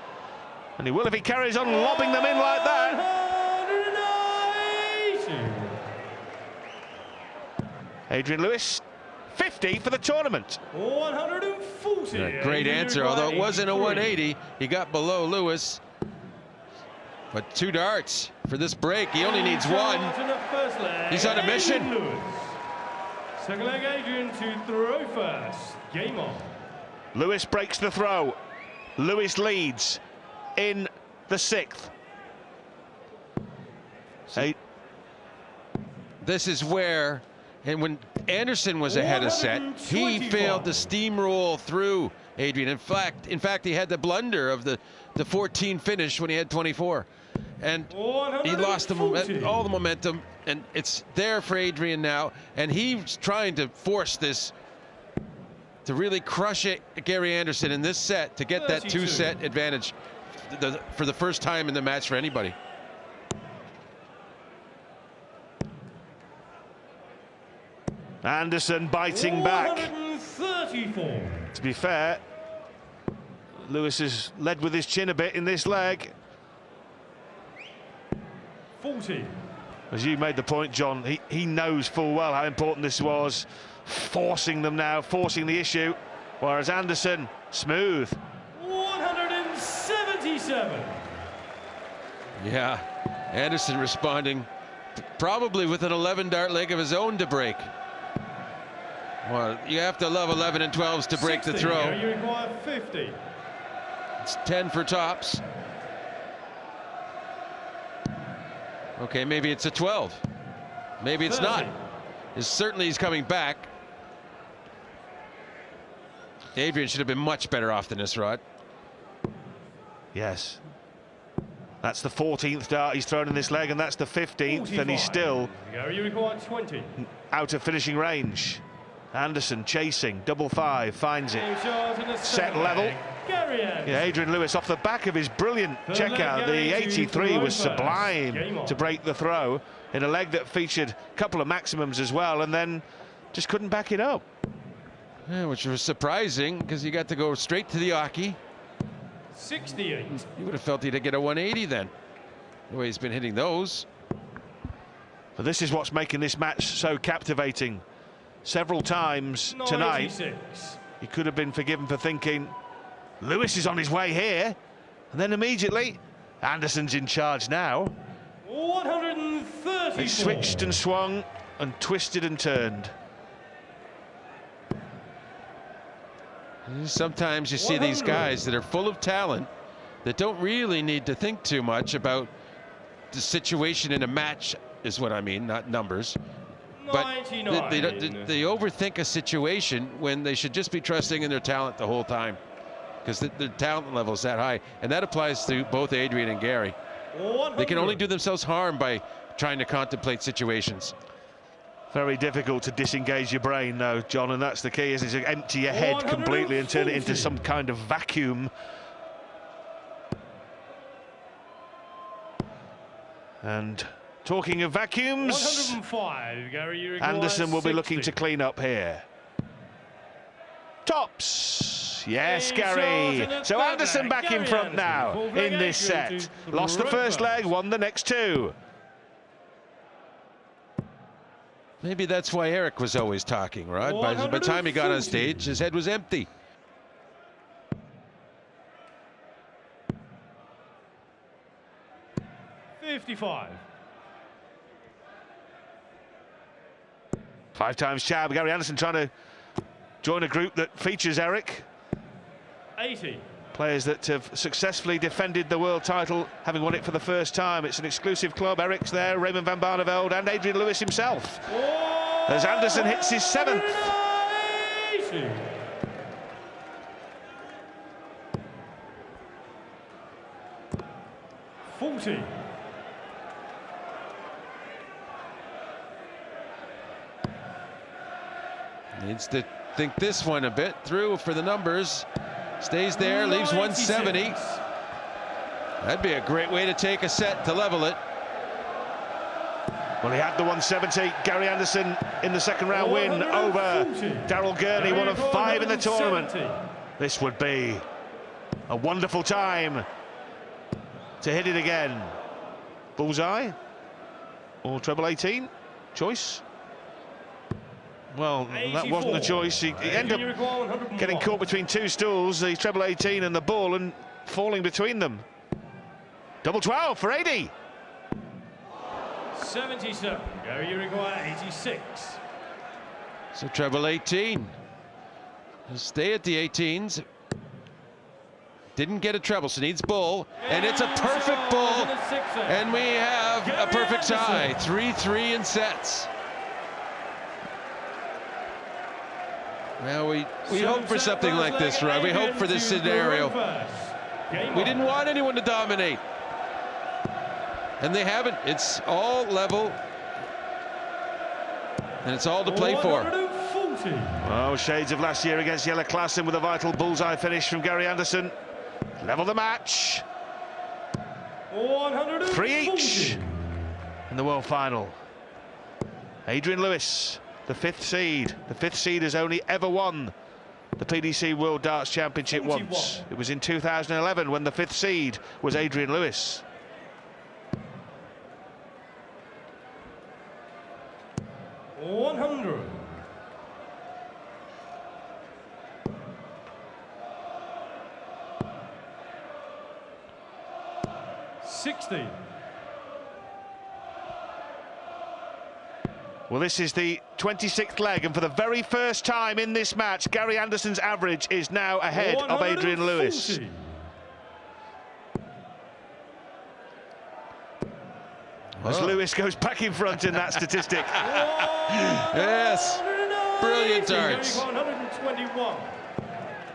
[SPEAKER 3] And he will if he carries on lobbing them in like that. Adrian Lewis, 50 for the tournament.
[SPEAKER 1] 140.
[SPEAKER 4] Yeah, great answer, although it wasn't a 180. He got below Lewis. But 2 darts for this break. He only needs 1. He's on a mission.
[SPEAKER 1] Second leg, Adrian to throw first. Game on.
[SPEAKER 3] Lewis breaks the throw. Lewis leads in the 6th.
[SPEAKER 4] This is where, and when Anderson was ahead of set, he failed to steamroll through Adrian. In fact, he had the blunder of the 14 finish when he had 24. And he lost all the momentum, and it's there for Adrian now, and he's trying to force this to really crush it, Gary Anderson, in this set to get that 2-set advantage for the first time in the match for anybody.
[SPEAKER 3] Anderson biting back.
[SPEAKER 1] 134.
[SPEAKER 3] To be fair, Lewis has led with his chin a bit in this leg.
[SPEAKER 1] 40.
[SPEAKER 3] As you made the point, John, he knows full well how important this was. Forcing them now, forcing the issue. Whereas Anderson, smooth.
[SPEAKER 1] 177.
[SPEAKER 4] Yeah, Anderson responding probably with an 11-dart leg of his own to break. Well, you have to love 11 and 12s to break
[SPEAKER 1] 60.
[SPEAKER 4] the throw.
[SPEAKER 1] You require 50.
[SPEAKER 4] It's 10 for tops. Okay, maybe it's a 12. Maybe it's
[SPEAKER 1] 30.
[SPEAKER 4] not. Certainly he's coming back. Adrian should have been much better off than this, Rod.
[SPEAKER 3] Yes. That's the 14th dart he's thrown in this leg, and that's the 15th, 45. And he's still
[SPEAKER 1] you require 20.
[SPEAKER 3] Out of finishing range. Anderson chasing, double 5, finds it. Set level. Yeah, Adrian Lewis off the back of his brilliant checkout. The 83 was sublime to break the throw in a leg that featured a couple of maximums as well, and then just couldn't back it up.
[SPEAKER 4] Yeah, which was surprising because he got to go straight to the Aki.
[SPEAKER 1] 68.
[SPEAKER 4] You would have felt he'd get a 180 then, the way he's been hitting those.
[SPEAKER 3] But this is what's making this match so captivating. Several times tonight, he could have been forgiven for thinking Lewis is on his way here, and then immediately Anderson's in charge now.
[SPEAKER 1] 130.
[SPEAKER 3] He switched and swung and twisted and turned.
[SPEAKER 4] Sometimes you see these guys that are full of talent that don't really need to think too much about the situation in a match, is what I mean, not numbers. But they overthink a situation when they should just be trusting in their talent the whole time, because their talent level is that high, and that applies to both Adrian and Gary.
[SPEAKER 1] 100.
[SPEAKER 4] They can only do themselves harm by trying to contemplate situations.
[SPEAKER 3] Very difficult to disengage your brain, though, John, and that's the key, is to empty your head completely and turn it into some kind of vacuum. And talking of vacuums,
[SPEAKER 1] 105, Gary,
[SPEAKER 3] Anderson will be looking to clean up here. Tops. Yes, Gary. So Anderson back in front now in this set. Lost the first leg, won the next two.
[SPEAKER 4] Maybe that's why Eric was always talking, Rod. By the time he got on stage, his head was empty.
[SPEAKER 3] Five times champ Gary Anderson trying to join a group that features Eric.
[SPEAKER 1] 80.
[SPEAKER 3] Players that have successfully defended the world title, having won it for the first time. It's an exclusive club. Eric's there, Raymond van Barneveld and Adrian Lewis himself. As Anderson hits his 7th.
[SPEAKER 1] 40.
[SPEAKER 4] Needs to think this one a bit through for the numbers. Stays there, leaves 170. That'd be a great way to take a set to level it.
[SPEAKER 3] Well, he had the 170. Gary Anderson in the second round win over Daryl Gurney, one of 5 in the tournament. This would be a wonderful time to hit it again. Bullseye or treble 18? Choice? Well, that wasn't the choice. He ended up getting caught between two stools, the treble 18 and the ball, and falling between them. Double 12 for 80.
[SPEAKER 1] 77. Gary, you require 86.
[SPEAKER 4] So treble 18. He'll stay at the 18s. Didn't get a treble, so needs bull, and it's a perfect bull, and we have a perfect tie. 3-3 in sets. Well, we hope for something like this, Rod. We hope for this scenario. We didn't want anyone to dominate, and they haven't. It's all level, and it's all to play for.
[SPEAKER 3] Oh, shades of last year against Jelle Klaassen with a vital bullseye finish from Gary Anderson. Level the match. 3 each in the world final. Adrian Lewis, the 5th seed. The 5th seed has only ever won the PDC World Darts Championship once. It was in 2011 when the 5th seed was Adrian Lewis.
[SPEAKER 1] $100. 60.
[SPEAKER 3] Well, this is the 26th leg, and for the very first time in this match, Gary Anderson's average is now ahead of Adrian Lewis. As Lewis goes back in front in that statistic.
[SPEAKER 4] Yes, brilliant darts.
[SPEAKER 1] 121.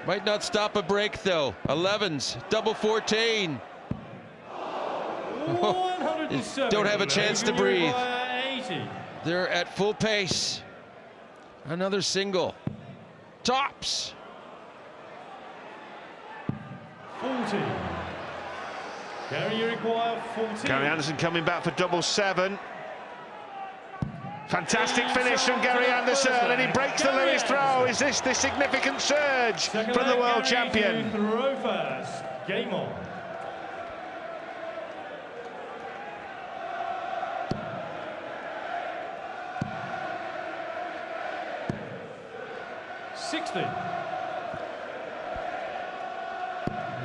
[SPEAKER 4] Might not stop a break though. 11s, double 14. Don't have a chance to breathe. They're at full pace. Another single. Tops.
[SPEAKER 1] 40. Gary, you require 40.
[SPEAKER 3] Gary Anderson coming back for double 7. Fantastic finish from Gary Anderson, and he breaks the Lewis throw. Is this the significant surge from the world champion?
[SPEAKER 1] Throw first. Game on.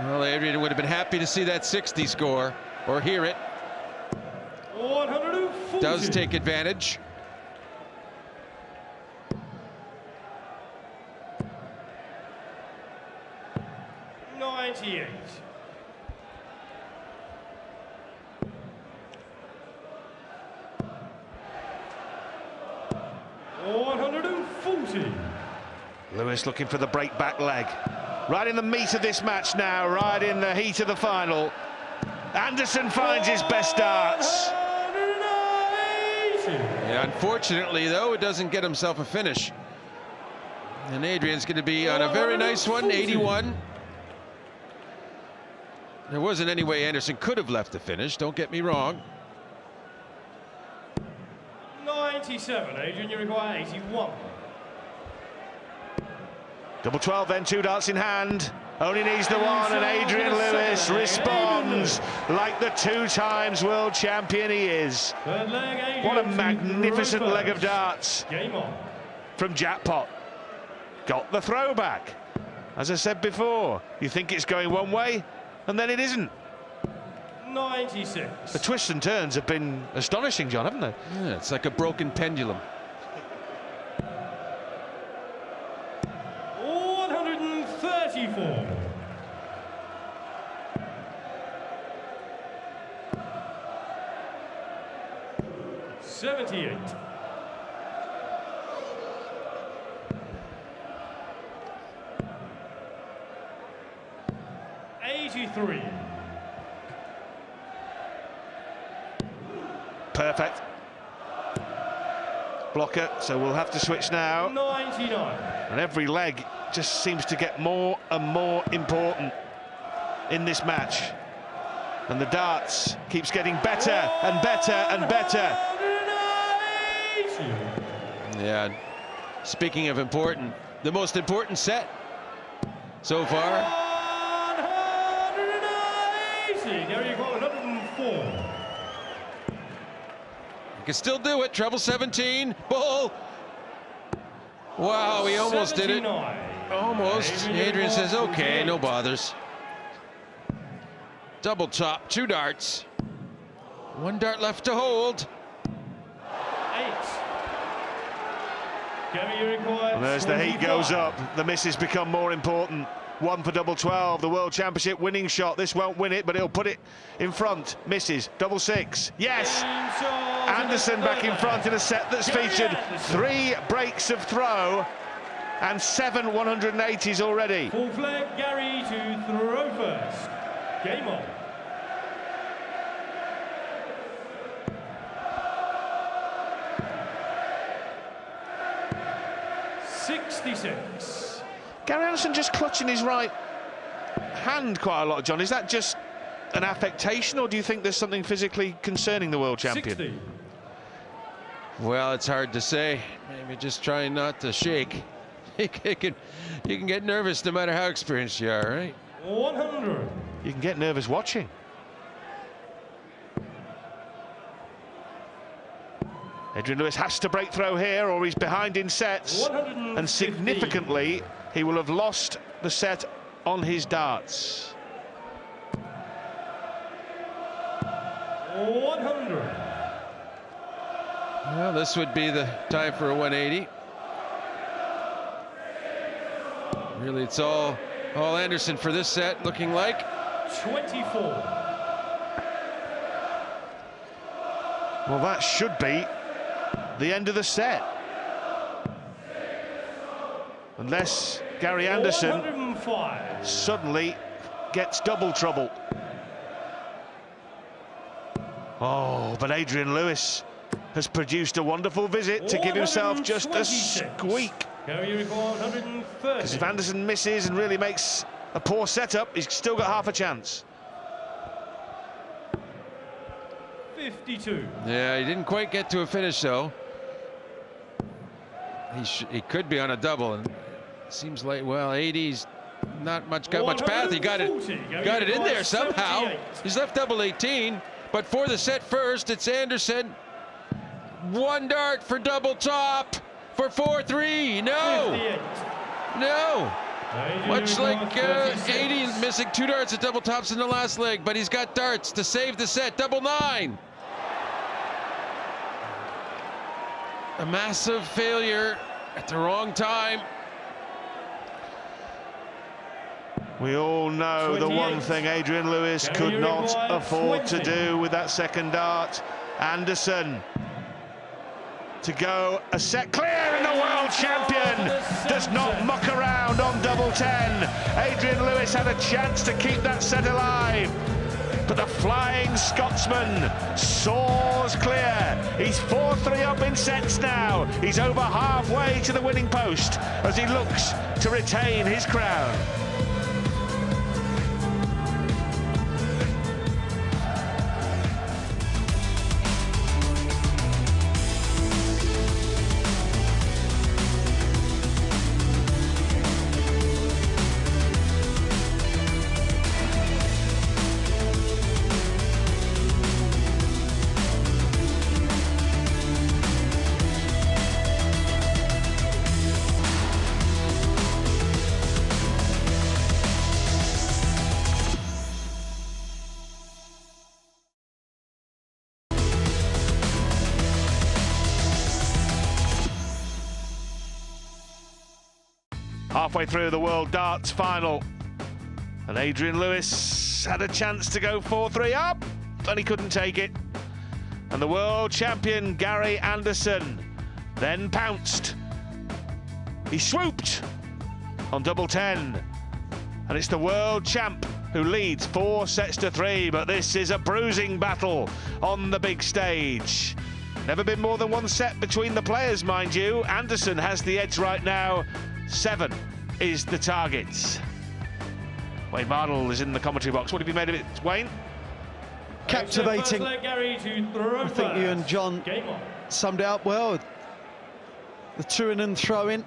[SPEAKER 4] Well, Adrian would have been happy to see that 60 score, or hear it.
[SPEAKER 1] 140.
[SPEAKER 4] Does take advantage.
[SPEAKER 1] $98. $140.
[SPEAKER 3] Lewis looking for the break back leg. Right in the meat of this match now, right in the heat of the final. Anderson finds his best darts.
[SPEAKER 4] Yeah, unfortunately, though, it doesn't get himself a finish. And Adrian's going to be on a very nice one, 81. There wasn't any way Anderson could have left the finish, don't get me wrong.
[SPEAKER 1] 97. Adrian, you require 81.
[SPEAKER 3] Double 12 then, 2 darts in hand. Only needs the one, and Adrian Lewis responds like the 2 times world champion he is. What a magnificent leg of darts from Jackpot. Got the throwback. As I said before, you think it's going one way, and then it isn't.
[SPEAKER 1] 96.
[SPEAKER 3] The twists and turns have been astonishing, John, haven't they?
[SPEAKER 4] Yeah, it's like a broken pendulum.
[SPEAKER 1] 134. $78. $83.
[SPEAKER 3] Perfect. Blocker, so we'll have to switch now.
[SPEAKER 1] 99.
[SPEAKER 3] And every leg just seems to get more and more important in this match. And the darts keeps getting better and better and better.
[SPEAKER 4] Yeah, speaking of important, the most important set so far.
[SPEAKER 1] 180. There you go, 104.
[SPEAKER 4] He can still do it. Treble 17. Bull. Wow, he almost
[SPEAKER 1] 79.
[SPEAKER 4] did it. Almost. Adrian says, okay, no bothers. Double top, 2 darts. 1 dart left to hold.
[SPEAKER 1] 8.
[SPEAKER 3] And as the heat goes up, the misses become more important. 1 for double 12, the World Championship winning shot. This won't win it, but he'll put it in front. Misses, double 6. Yes! Anderson back in front in a set that's featured 3 breaks of throw and 7 180s already.
[SPEAKER 1] Full flag, Gary to throw first. Game on. $66.
[SPEAKER 3] Gary Anderson just clutching his right hand quite a lot, John. Is that just an affectation, or do you think there's something physically concerning the world champion?
[SPEAKER 1] 60.
[SPEAKER 4] Well, it's hard to say. Maybe just trying not to shake. You can get nervous no matter how experienced you are, right?
[SPEAKER 1] 100.
[SPEAKER 3] You can get nervous watching. Adrian Lewis has to break throw here, or he's behind in sets.
[SPEAKER 1] 115.
[SPEAKER 3] And significantly, he will have lost the set on his darts.
[SPEAKER 1] 100.
[SPEAKER 4] Well, this would be the time for a 180. Really, it's all Anderson for this set, looking like.
[SPEAKER 1] 24.
[SPEAKER 3] Well, that should be the end of the set. Unless Gary Anderson
[SPEAKER 1] 105.
[SPEAKER 3] suddenly gets double trouble. Oh, but Adrian Lewis has produced a wonderful visit to give himself just a squeak. Because if Anderson misses and really makes a poor setup, he's still got half a chance.
[SPEAKER 1] 52.
[SPEAKER 4] Yeah, he didn't quite get to a finish, though. He could be on a double, and it seems like, well, 80's not got much path. He got it in there somehow.
[SPEAKER 1] 78.
[SPEAKER 4] He's left double 18, but for the set first, it's Anderson. 1 dart for double top for 4-3. No,
[SPEAKER 1] 58.
[SPEAKER 4] no. Much like 80 missing 2 darts at double tops in the last leg, but he's got darts to save the set. Double 9. A massive failure at the wrong time.
[SPEAKER 3] We all know
[SPEAKER 1] 28.
[SPEAKER 3] the one thing Adrian Lewis could not afford to do with that second dart. Anderson to go a set clear, and the world champion does not muck around on double 10. Adrian Lewis had a chance to keep that set alive, but the Flying Scotsman soars clear. He's 4-3 up in sets now. He's over halfway to the winning post as he looks to retain his crown. Halfway through the World Darts Final, and Adrian Lewis had a chance to go 4-3 up, but he couldn't take it. And the world champion Gary Anderson then pounced. He swooped on double 10, and it's the world champ who leads 4-3, but this is a bruising battle on the big stage. Never been more than one set between the players, mind you. Anderson has the edge right now. 7 is the target. Wayne Barnell is in the commentary box. What have you made of it, Wayne?
[SPEAKER 5] Captivating. I think you and John summed it up well. The to-in and throw-in,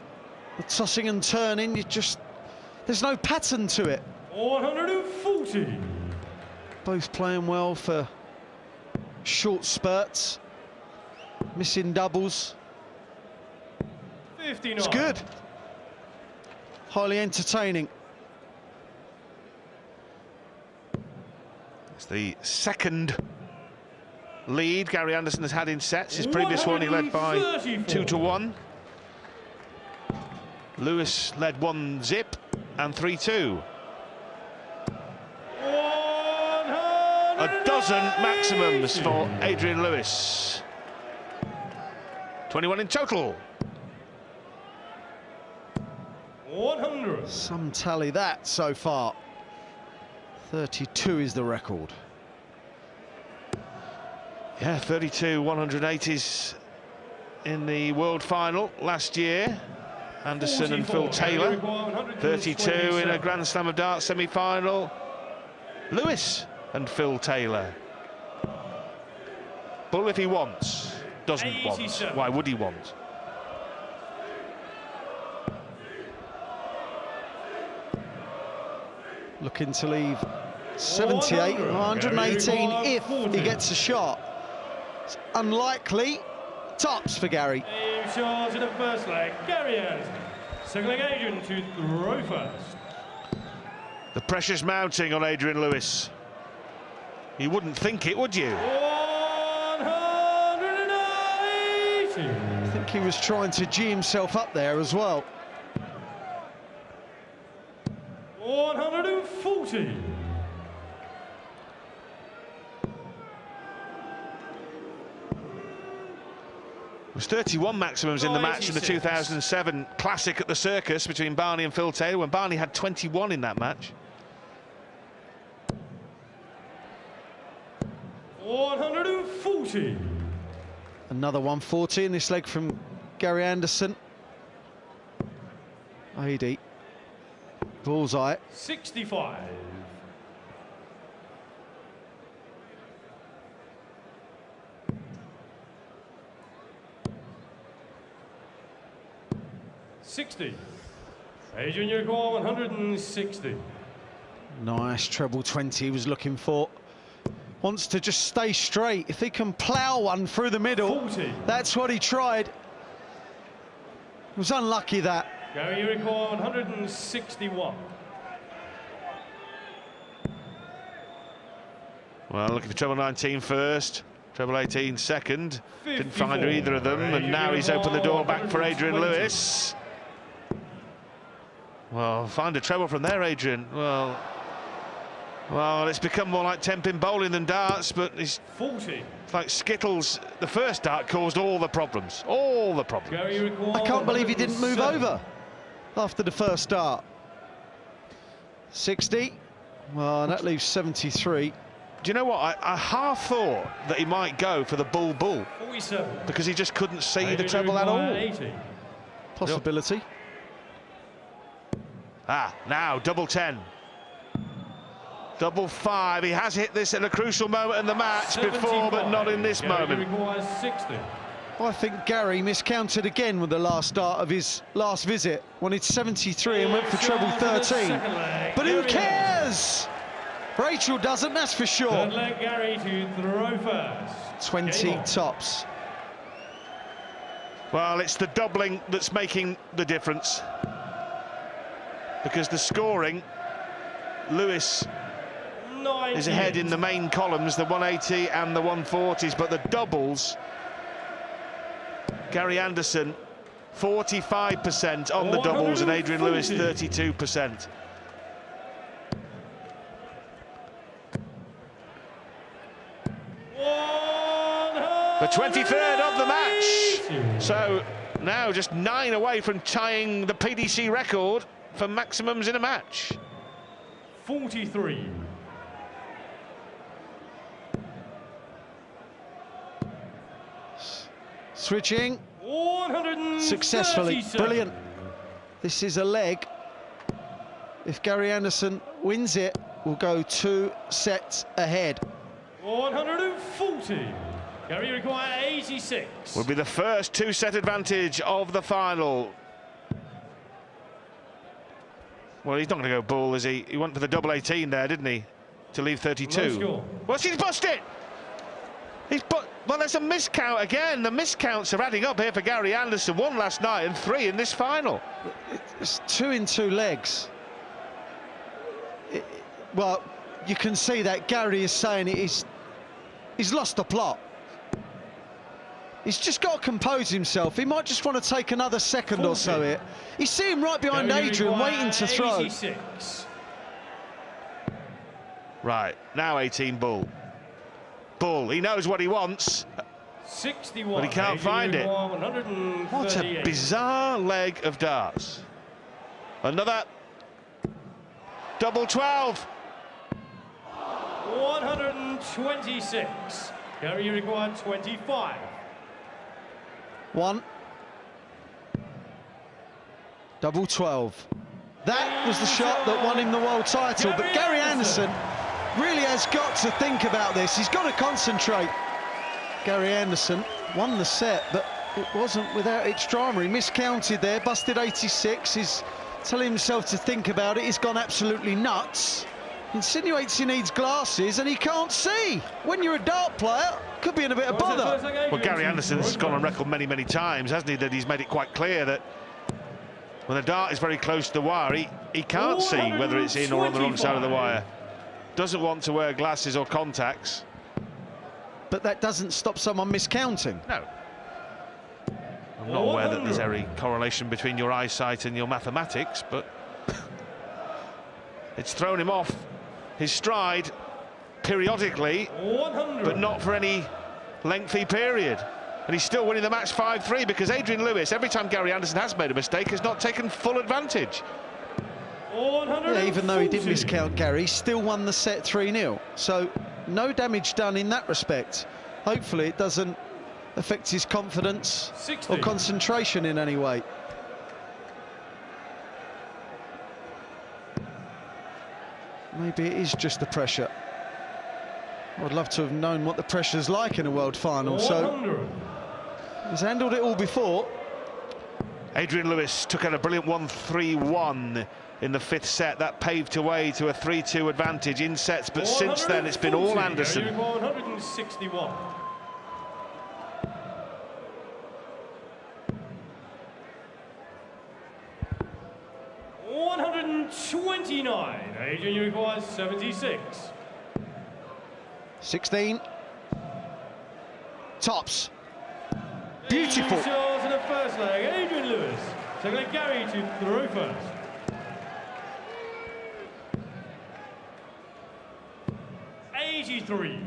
[SPEAKER 5] the tossing and turning, there's no pattern to it.
[SPEAKER 1] 140.
[SPEAKER 5] Both playing well for short spurts, missing doubles.
[SPEAKER 1] 59.
[SPEAKER 5] It's good. Highly entertaining.
[SPEAKER 3] It's the second lead Gary Anderson has had in sets. His previous one he led by 2-1. Lewis led 1-0 and 3-2. 12 maximums for Adrian Lewis. 21 in total.
[SPEAKER 1] 100.
[SPEAKER 5] Some tally that so far. 32 is the record.
[SPEAKER 3] Yeah, 32 180s in the world final last year. Anderson and Phil Taylor. 32 in a Grand Slam of Darts semi-final. Lewis and Phil Taylor. Bull if he wants, doesn't want. Why would he want?
[SPEAKER 5] Looking to leave 78, 118 if he gets a shot. It's unlikely. Tops for Gary.
[SPEAKER 1] 8 shots in the first leg. Gary Anderson. Second leg, Adrian to throw first.
[SPEAKER 3] The pressure's mounting on Adrian Lewis. You wouldn't think it, would you?
[SPEAKER 1] 180.
[SPEAKER 5] I think he was trying to G himself up there as well.
[SPEAKER 1] 140.
[SPEAKER 3] It was 31 maximums in the match in the 2007 Classic at the Circus between Barney and Phil Taylor, when Barney had 21 in that match.
[SPEAKER 1] 140.
[SPEAKER 5] Another 140 in this leg from Gary Anderson. 80. Bullseye.
[SPEAKER 1] 65. Adrian, your call, 160.
[SPEAKER 5] Nice treble 20 he was looking for. Wants to just stay straight. If he can plough one through the middle,
[SPEAKER 1] 40.
[SPEAKER 5] That's what he tried. It was unlucky that.
[SPEAKER 1] Gary, your call, 161.
[SPEAKER 3] Well, looking for treble 19 first, treble 18 second.
[SPEAKER 1] 54.
[SPEAKER 3] Didn't find either of them, and now he's opened the door back for Adrian Lewis. Well, find a treble from there, Adrian. Well, it's become more like 10-pin bowling than darts, but it's
[SPEAKER 1] 40.
[SPEAKER 3] like Skittles. The first dart caused all the problems. All the problems.
[SPEAKER 1] Gary,
[SPEAKER 5] I can't believe he didn't move over after the first start. 60. Well, that leaves 73.
[SPEAKER 3] Do you know what? I half thought that he might go for the bull,
[SPEAKER 1] 47.
[SPEAKER 3] because he just couldn't see the treble at all.
[SPEAKER 1] 80.
[SPEAKER 5] Possibility.
[SPEAKER 3] Now double 10. Double 5. He has hit this at a crucial moment in the match
[SPEAKER 1] 75.
[SPEAKER 3] before, but not in this moment.
[SPEAKER 1] Requires 60.
[SPEAKER 5] I think Gary miscounted again with the last start of his last visit. Wanted 73 and went for treble 13. But who cares? Rachel doesn't, that's for sure.
[SPEAKER 1] Third leg, Gary to throw first.
[SPEAKER 5] 20 tops.
[SPEAKER 3] Well, it's the doubling that's making the difference, because the scoring, Lewis
[SPEAKER 1] 90.
[SPEAKER 3] is ahead in the main columns, the 180 and the 140s, but the doubles, Gary Anderson 45% on the doubles, and Adrian Lewis 32%. The 23rd of the match. So now just 9 away from tying the PDC record for maximums in a match.
[SPEAKER 1] 43.
[SPEAKER 5] Switching successfully, brilliant. This is a leg. If Gary Anderson wins it, we'll go 2 sets ahead.
[SPEAKER 1] 140. Gary require 86.
[SPEAKER 3] Will be the first 2-set advantage of the final. Well, he's not going to go bull, is he? He went for the double 18 there, didn't he? To leave 32. Well, he's bust it! Well, there's a miscount again. The miscounts are adding up here for Gary Anderson. 1 last night and 3 in this final.
[SPEAKER 5] It's 2 in 2 legs. Well, you can see that Gary is saying he's lost the plot. He's just got to compose himself. He might just want to take another second 40. Or so here. You see him right behind Adrian, waiting to throw.
[SPEAKER 1] 86.
[SPEAKER 3] Right, now 18 bull. Bull, he knows what he wants.
[SPEAKER 1] 61.
[SPEAKER 3] But he can't find it. What a bizarre leg of darts. Another double 12.
[SPEAKER 1] 126. Gary, you require 25.
[SPEAKER 5] 1. Double 12. That was the shot that won him the world title. But Gary Anderson really has got to think about this. He's got to concentrate. Gary Anderson won the set, but it wasn't without its drama. He miscounted there, busted 86. He's telling himself to think about it. He's gone absolutely nuts. Insinuates he needs glasses and he can't see. When you're a dart player, could be in a bit of bother.
[SPEAKER 3] Well, Gary Anderson's gone on record many, many times, hasn't he, that he's made it quite clear that when the dart is very close to the wire, he can't see whether it's in or on the wrong side of the wire. Doesn't want to wear glasses or contacts.
[SPEAKER 5] But that doesn't stop someone miscounting.
[SPEAKER 3] No. I'm not aware that there's any correlation between your eyesight and your mathematics, but it's thrown him off his stride periodically,
[SPEAKER 1] 100.
[SPEAKER 3] but not for any lengthy period. And he's still winning the match 5-3 because Adrian Lewis, every time Gary Anderson has made a mistake, has not taken full advantage.
[SPEAKER 5] Yeah, even though he did miscount Gary, he still won the set 3-0. So no damage done in that respect. Hopefully it doesn't affect his confidence 60. Or concentration in any way. Maybe it is just the pressure. I'd love to have known what the pressure's like in a world final. 100. So he's handled it all before.
[SPEAKER 3] Adrian Lewis took out a brilliant 1-3-1 in the 5th set. That paved the way to a 3-2 advantage in sets, but since then it's been all Anderson.
[SPEAKER 1] 161. $129. Adrian, you require 76.
[SPEAKER 5] 16. Tops. Beautiful.
[SPEAKER 1] Shots in the first leg. Adrian Lewis. Second leg, Gary to throw first. 83.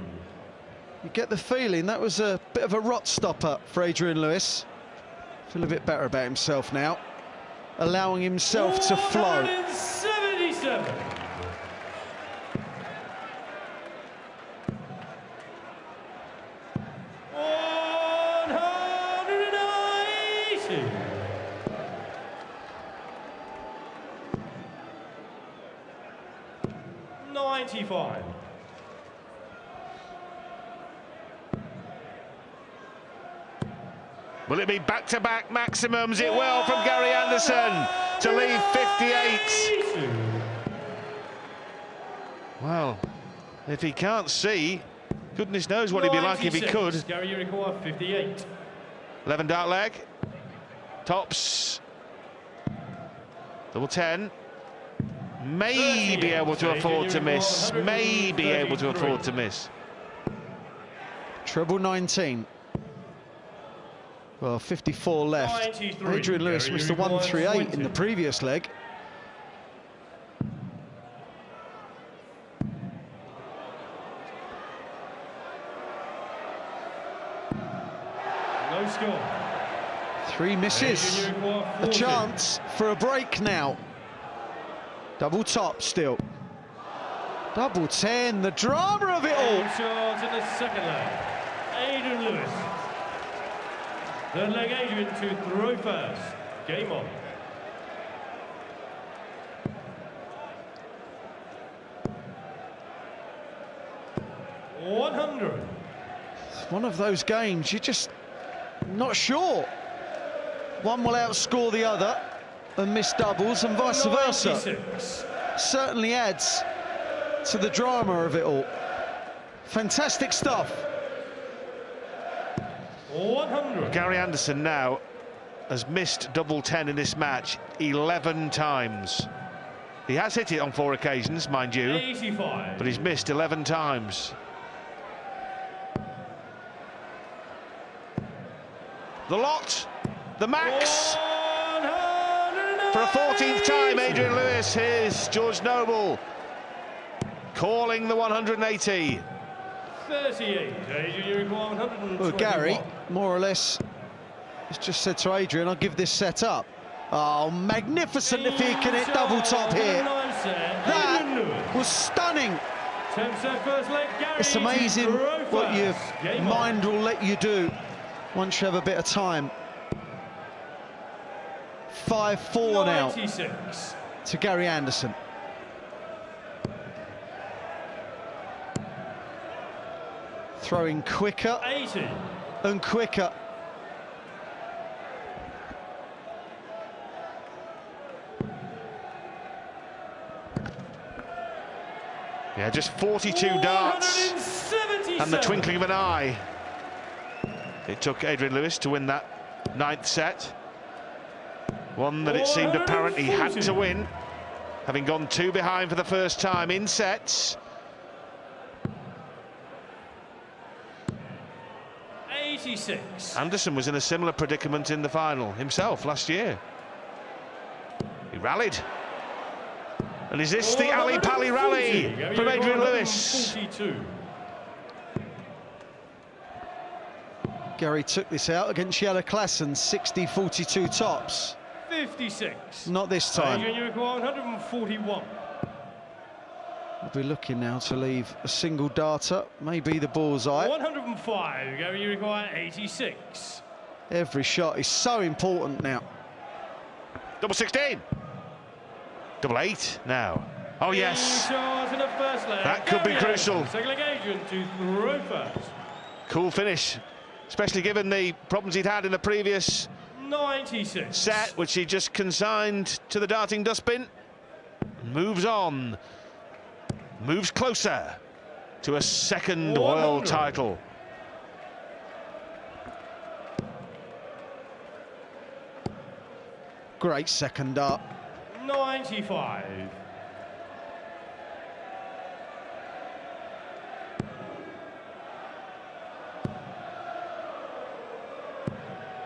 [SPEAKER 5] You get the feeling that was a bit of a rot stopper for Adrian Lewis. Feel a bit better about himself now. Allowing himself to flow.
[SPEAKER 1] 177. $95.
[SPEAKER 3] Will it be back-to-back maximums? It will from Gary Anderson to leave 58. Well, if he can't see, goodness knows what he'd be like if he could.
[SPEAKER 1] Gary, you require 58.
[SPEAKER 3] 11 dart leg. Tops. Double 10. May be able to afford to miss. May be able to afford to miss.
[SPEAKER 5] Treble 19. Well, 54 left.
[SPEAKER 1] 93.
[SPEAKER 5] Adrian Lewis was the 138 in the previous leg.
[SPEAKER 1] No score.
[SPEAKER 5] 3 misses. A chance for a break now. Double top still. Double 10, the drama of it all.
[SPEAKER 1] Shot in the second leg. Adrian Lewis. Third leg, Adrian to throw first. Game on.
[SPEAKER 5] It's one of those games you're just not sure. One will outscore the other and miss doubles and vice versa.
[SPEAKER 1] 96.
[SPEAKER 5] Certainly adds to the drama of it all. Fantastic stuff.
[SPEAKER 1] 100.
[SPEAKER 3] Gary Anderson now has missed double 10 in this match 11 times. He has hit it on 4 occasions, mind you,
[SPEAKER 1] 85.
[SPEAKER 3] but he's missed 11 times. The lot, the max. For a 14th time, Adrian Lewis, here's George Noble calling the 180.
[SPEAKER 1] 38. Adrian, 121.
[SPEAKER 5] Well, Gary, more or less, has just said to Adrian, I'll give this set up. Oh, magnificent if he can hit double top here. That was stunning. It's amazing what your mind will let you do once you have a bit of time. 5-4 now to Gary Anderson. Throwing quicker
[SPEAKER 1] 80.
[SPEAKER 5] and quicker.
[SPEAKER 3] Yeah, just 42 darts and the twinkling of an eye. It took Adrian Lewis to win that 9th set. One that it seemed apparent he had to win, having gone 2 behind for the first time in sets.
[SPEAKER 1] 86.
[SPEAKER 3] Anderson was in a similar predicament in the final himself last year. He rallied. And is this the Ali Pali rally from Adrian Lewis?
[SPEAKER 1] 42.
[SPEAKER 5] Gary took this out against Jelle Klassen, 60-42 tops.
[SPEAKER 1] 56.
[SPEAKER 5] Not this time.
[SPEAKER 1] Adrian, 141.
[SPEAKER 5] We'll be looking now to leave a single darter, maybe the bullseye.
[SPEAKER 1] 105. Gary, you require 86.
[SPEAKER 5] Every shot is so important now.
[SPEAKER 3] Double 16. Double 8 now. Oh yes, that could be crucial.
[SPEAKER 1] Second leg, Adrian to throw first.
[SPEAKER 3] Cool finish, especially given the problems he'd had in the previous
[SPEAKER 1] 96.
[SPEAKER 3] set, which he just consigned to the darting dustbin. Moves on, moves closer to a second
[SPEAKER 1] 100.
[SPEAKER 3] world title.
[SPEAKER 5] Great second dart.
[SPEAKER 1] 95.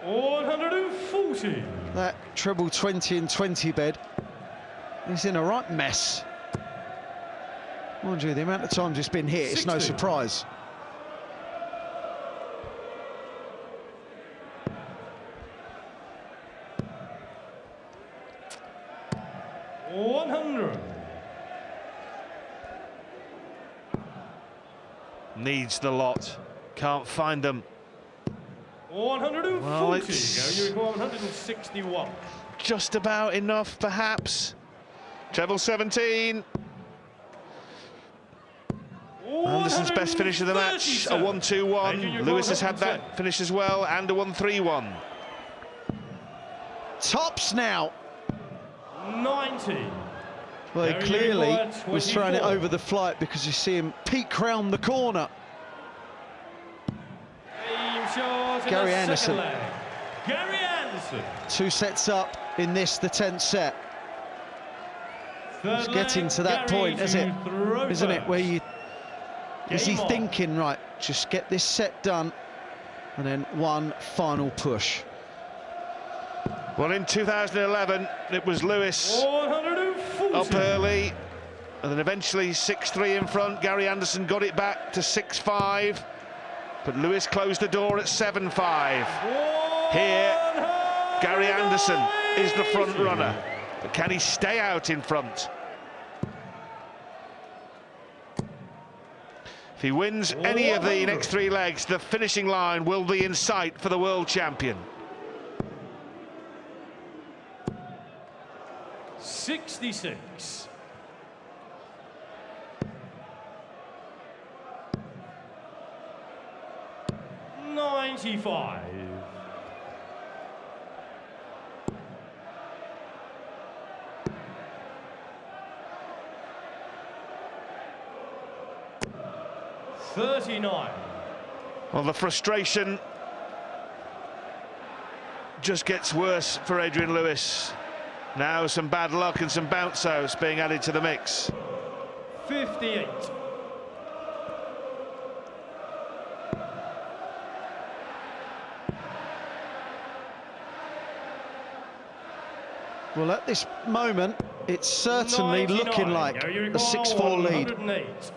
[SPEAKER 1] $140.
[SPEAKER 5] That treble 20 and 20 bed is in a right mess. Mind you, the amount of times it's been hit, it's no surprise.
[SPEAKER 3] Needs the lot, can't find them.
[SPEAKER 1] 140.
[SPEAKER 3] Well, it's
[SPEAKER 1] You require 161.
[SPEAKER 3] just about enough, perhaps. Treble 17. Anderson's best finish of the match, a 1-2-1. Lewis has had that finish as well, and a 1-3-1.
[SPEAKER 5] Tops now.
[SPEAKER 1] 90.
[SPEAKER 5] Well, he clearly was throwing it over the flight because you see him peek round the corner. Gary Anderson.
[SPEAKER 1] Gary Anderson.
[SPEAKER 5] 2 sets up in this, the 10th set. It's getting to that point, isn't it, where you... Is he thinking, right, just get this set done, and then one final push?
[SPEAKER 3] Well, in 2011, it was Lewis
[SPEAKER 1] 140.
[SPEAKER 3] up early, and then eventually 6-3 in front. Gary Anderson got it back to 6-5, but Lewis closed the door at 7-5. Here, Gary Anderson is the front runner, but can he stay out in front? If he wins any of the next 3 legs, the finishing line will be in sight for the world champion.
[SPEAKER 1] 66. $95. 39.
[SPEAKER 3] Well, the frustration just gets worse for Adrian Lewis. Now some bad luck and some bounce outs being added to the mix.
[SPEAKER 1] 58.
[SPEAKER 5] Well, at this moment, it's certainly
[SPEAKER 1] 99.
[SPEAKER 5] looking like a 6-4 lead.
[SPEAKER 1] 108.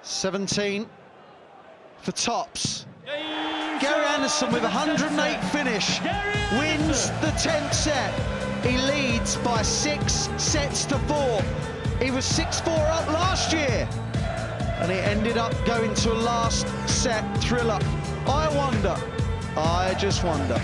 [SPEAKER 5] 17 for tops.
[SPEAKER 1] Gary
[SPEAKER 5] Anderson with a 108 finish wins the 10th set. He leads by 6-4. He was 6-4 up last year, and he ended up going to a last set thriller. I just wonder.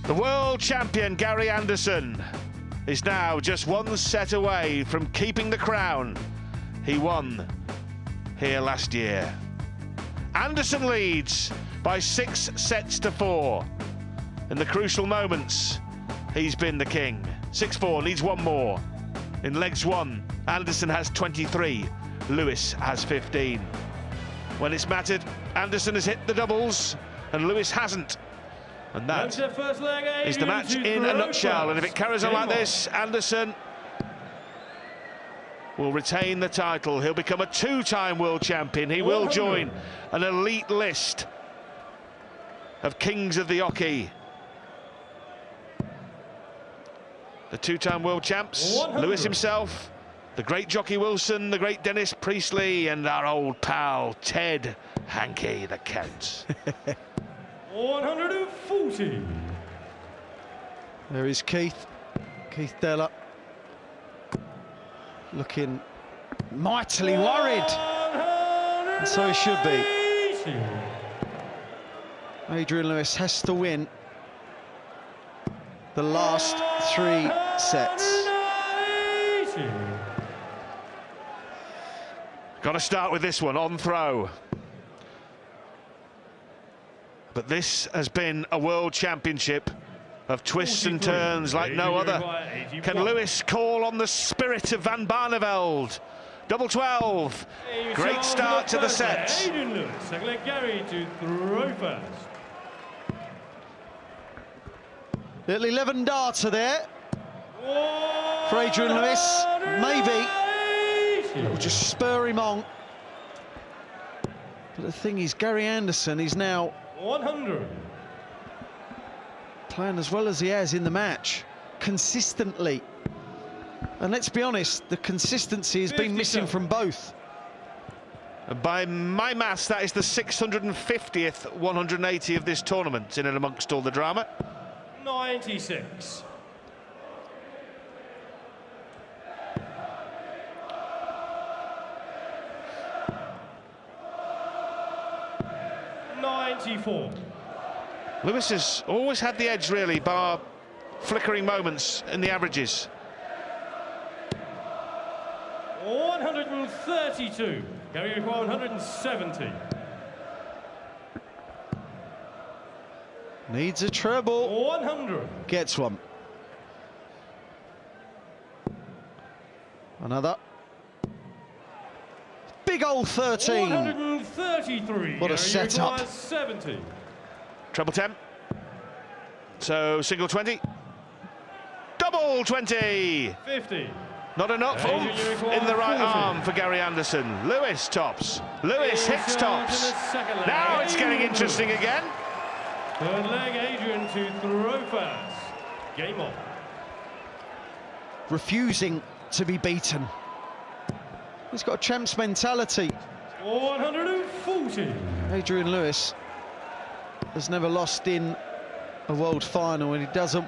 [SPEAKER 3] The world champion Gary Anderson is now just 1 set away from keeping the crown he won here last year. Anderson leads by 6-4. In the crucial moments, he's been the king. 6-4, needs 1 more. In legs 1, Anderson has 23, Lewis has 15. When it's mattered, Anderson has hit the doubles and Lewis hasn't. And that is the match in a nutshell. And if it carries on like this, Anderson will retain the title. He'll become a 2-time world champion. He will join an elite list of kings of the hockey. The 2-time world champs, Lewis himself, the great Jockey Wilson, the great Dennis Priestley, and our old pal Ted Hankey, the Count.
[SPEAKER 1] 140.
[SPEAKER 5] There is Keith Della, looking mightily worried, and so he should be. Adrian Lewis has to win the last 3 sets.
[SPEAKER 3] Got to start with this one, on throw. But this has been a world championship of twists and turns like no other. Can Lewis call on the spirit of Van Barneveld? Double 12. Great start to the set.
[SPEAKER 1] Adrian Lewis, I'm going to Gary to throw first.
[SPEAKER 5] Little 11 darter there for Adrian Lewis. Maybe it'll just spur him on. But the thing is, Gary Anderson is now
[SPEAKER 1] 100.
[SPEAKER 5] Playing as well as he has in the match, consistently. And let's be honest, the consistency has been missing from both.
[SPEAKER 3] By my maths, that is the 650th 180 of this tournament, in and amongst all the drama.
[SPEAKER 1] 96. 94.
[SPEAKER 3] Lewis has always had the edge, really, bar flickering moments in the averages.
[SPEAKER 1] 132. Gary require 170.
[SPEAKER 5] Needs a treble.
[SPEAKER 1] 100.
[SPEAKER 5] Gets one. Another. Big old 13.
[SPEAKER 1] 133.
[SPEAKER 5] What a
[SPEAKER 1] Gary
[SPEAKER 5] setup.
[SPEAKER 1] requires 70.
[SPEAKER 3] Treble 10. So single 20. Double 20.
[SPEAKER 1] 50.
[SPEAKER 3] Not enough oomph in the right arm for Gary Anderson. Lewis tops. Lewis hits tops. Now it's getting interesting again.
[SPEAKER 1] Third leg, Adrian to throw first. Game on.
[SPEAKER 5] Refusing to be beaten. He's got a champ's mentality.
[SPEAKER 1] 140.
[SPEAKER 5] Adrian Lewis has never lost in a world final, and he doesn't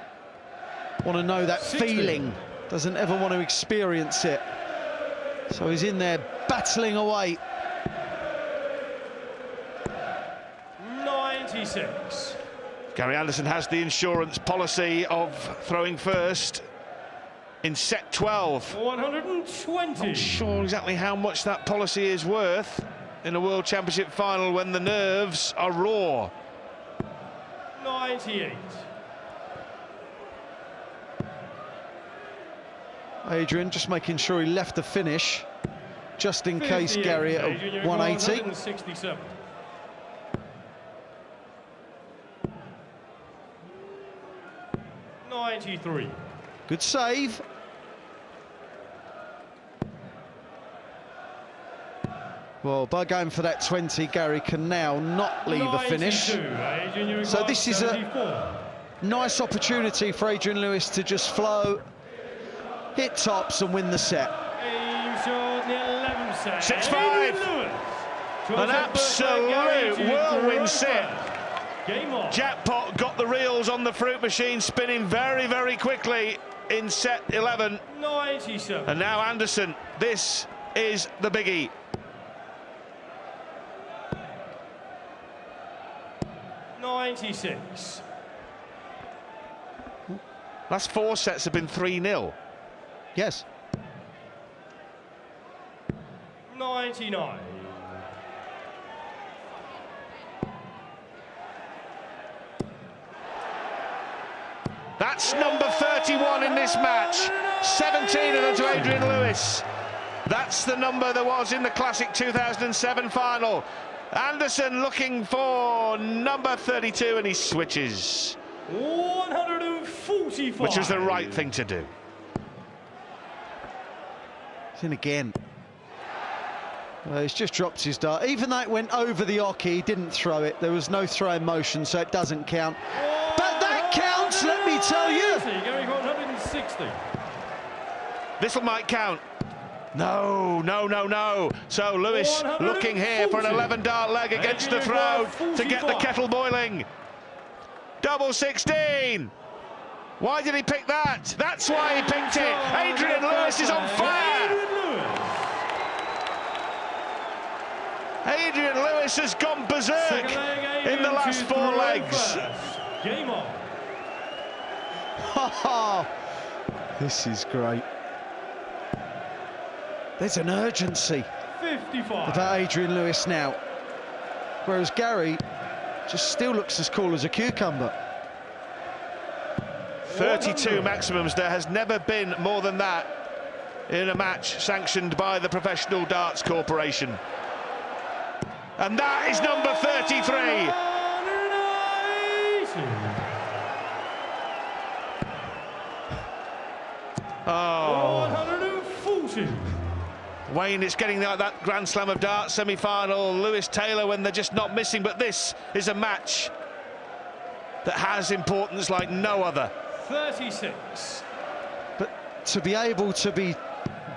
[SPEAKER 5] want to know that
[SPEAKER 1] 60.
[SPEAKER 5] feeling, doesn't ever want to experience it. So he's in there battling away.
[SPEAKER 1] 96.
[SPEAKER 3] Gary Anderson has the insurance policy of throwing first in set 12.
[SPEAKER 1] 120.
[SPEAKER 3] Not sure exactly how much that policy is worth in a World Championship final when the nerves are raw.
[SPEAKER 1] 98.
[SPEAKER 5] Adrian just making sure he left the finish, just in case
[SPEAKER 1] 58.
[SPEAKER 5] Gary at
[SPEAKER 1] Adrian,
[SPEAKER 5] 180.
[SPEAKER 1] 167. '93.
[SPEAKER 5] Good save. Well, by going for that 20, Gary can now not leave a finish.
[SPEAKER 1] Adrian,
[SPEAKER 5] So this is
[SPEAKER 1] 74.
[SPEAKER 5] a nice opportunity for Adrian Lewis to just flow, hit tops and win the set.
[SPEAKER 1] Aim shot, the 11th set.
[SPEAKER 3] 6-5. An absolute whirlwind set.
[SPEAKER 1] Game on.
[SPEAKER 3] Jackpot got the reels on the fruit machine, spinning very, very quickly in set 11.
[SPEAKER 1] 97.
[SPEAKER 3] And now Anderson, this is the biggie.
[SPEAKER 1] '96.
[SPEAKER 3] Last 4 sets have been 3-0.
[SPEAKER 5] Yes.
[SPEAKER 1] 99.
[SPEAKER 3] That's number 31 in this match. 17 of them to Adrian Lewis. That's the number there was in the Classic 2007 final. Anderson looking for number 32, and he switches.
[SPEAKER 1] 145.
[SPEAKER 3] Which was the right thing to do.
[SPEAKER 5] It's in again. He's just dropped his dart. Even though it went over the oche, he didn't throw it. There was no throw in motion, so it doesn't count. But that counts, let me tell you.
[SPEAKER 1] Going 160.
[SPEAKER 3] This one might count. No, no, no, no. So Lewis looking here for an 11-dart leg against the throw to get the kettle boiling. Double 16. Why did he pick that? That's why he picked it. Adrian Lewis is on fire. Adrian Lewis has gone berserk in the last 4 legs.
[SPEAKER 1] Game on.
[SPEAKER 5] This is great. There's an urgency
[SPEAKER 1] 55.
[SPEAKER 5] about Adrian Lewis now, whereas Gary just still looks as cool as a cucumber.
[SPEAKER 3] 32 maximums. There has never been more than that in a match sanctioned by the Professional Darts Corporation. And that is number 33. Oh.
[SPEAKER 1] 140.
[SPEAKER 3] Wayne, it's getting like that Grand Slam of Darts semi-final. Lewis Taylor when they're just not missing, but this is a match that has importance like no other.
[SPEAKER 1] 36.
[SPEAKER 5] But to be able to be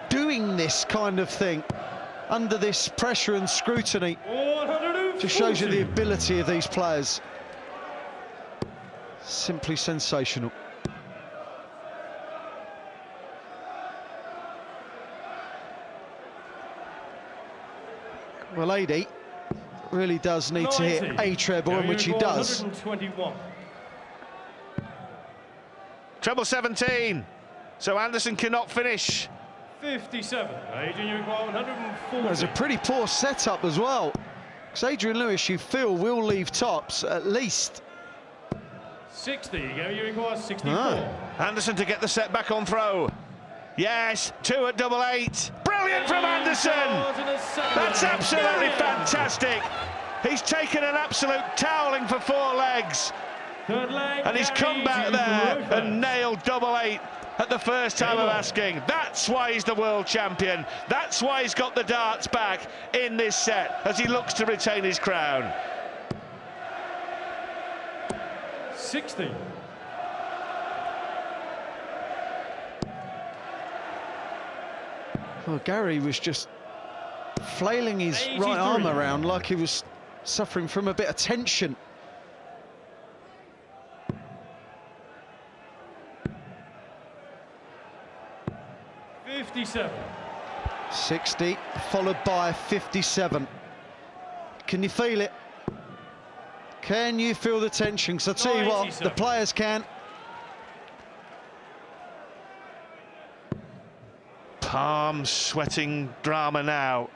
[SPEAKER 5] doing this kind of thing under this pressure and scrutiny
[SPEAKER 1] 140.
[SPEAKER 5] just shows you the ability of these players. Simply sensational. Well, AD, really does need to hit a treble, in which he does.
[SPEAKER 1] 121.
[SPEAKER 3] Treble 17. So Anderson cannot finish.
[SPEAKER 1] 57. Adrian, you require 140.
[SPEAKER 5] There's a pretty poor setup as well. Because Adrian Lewis, you feel, will leave tops at least.
[SPEAKER 1] 60. You require 64.
[SPEAKER 3] Anderson to get the set back on throw. Yes, 2 at double 8. Brilliant from Anderson. That's absolutely fantastic. He's taken an absolute toweling for 4 legs. And he's come back there and nailed double 8 at the first time of asking. That's why he's the world champion. That's why he's got the darts back in this set as he looks to retain his crown.
[SPEAKER 1] 60.
[SPEAKER 5] Well, Gary was just flailing his
[SPEAKER 1] 83.
[SPEAKER 5] right arm around like he was suffering from a bit of tension.
[SPEAKER 1] 57.
[SPEAKER 5] 60, followed by 57. Can you feel it? Can you feel the tension? Because I'll tell you what, the players can.
[SPEAKER 3] Palms sweating drama now.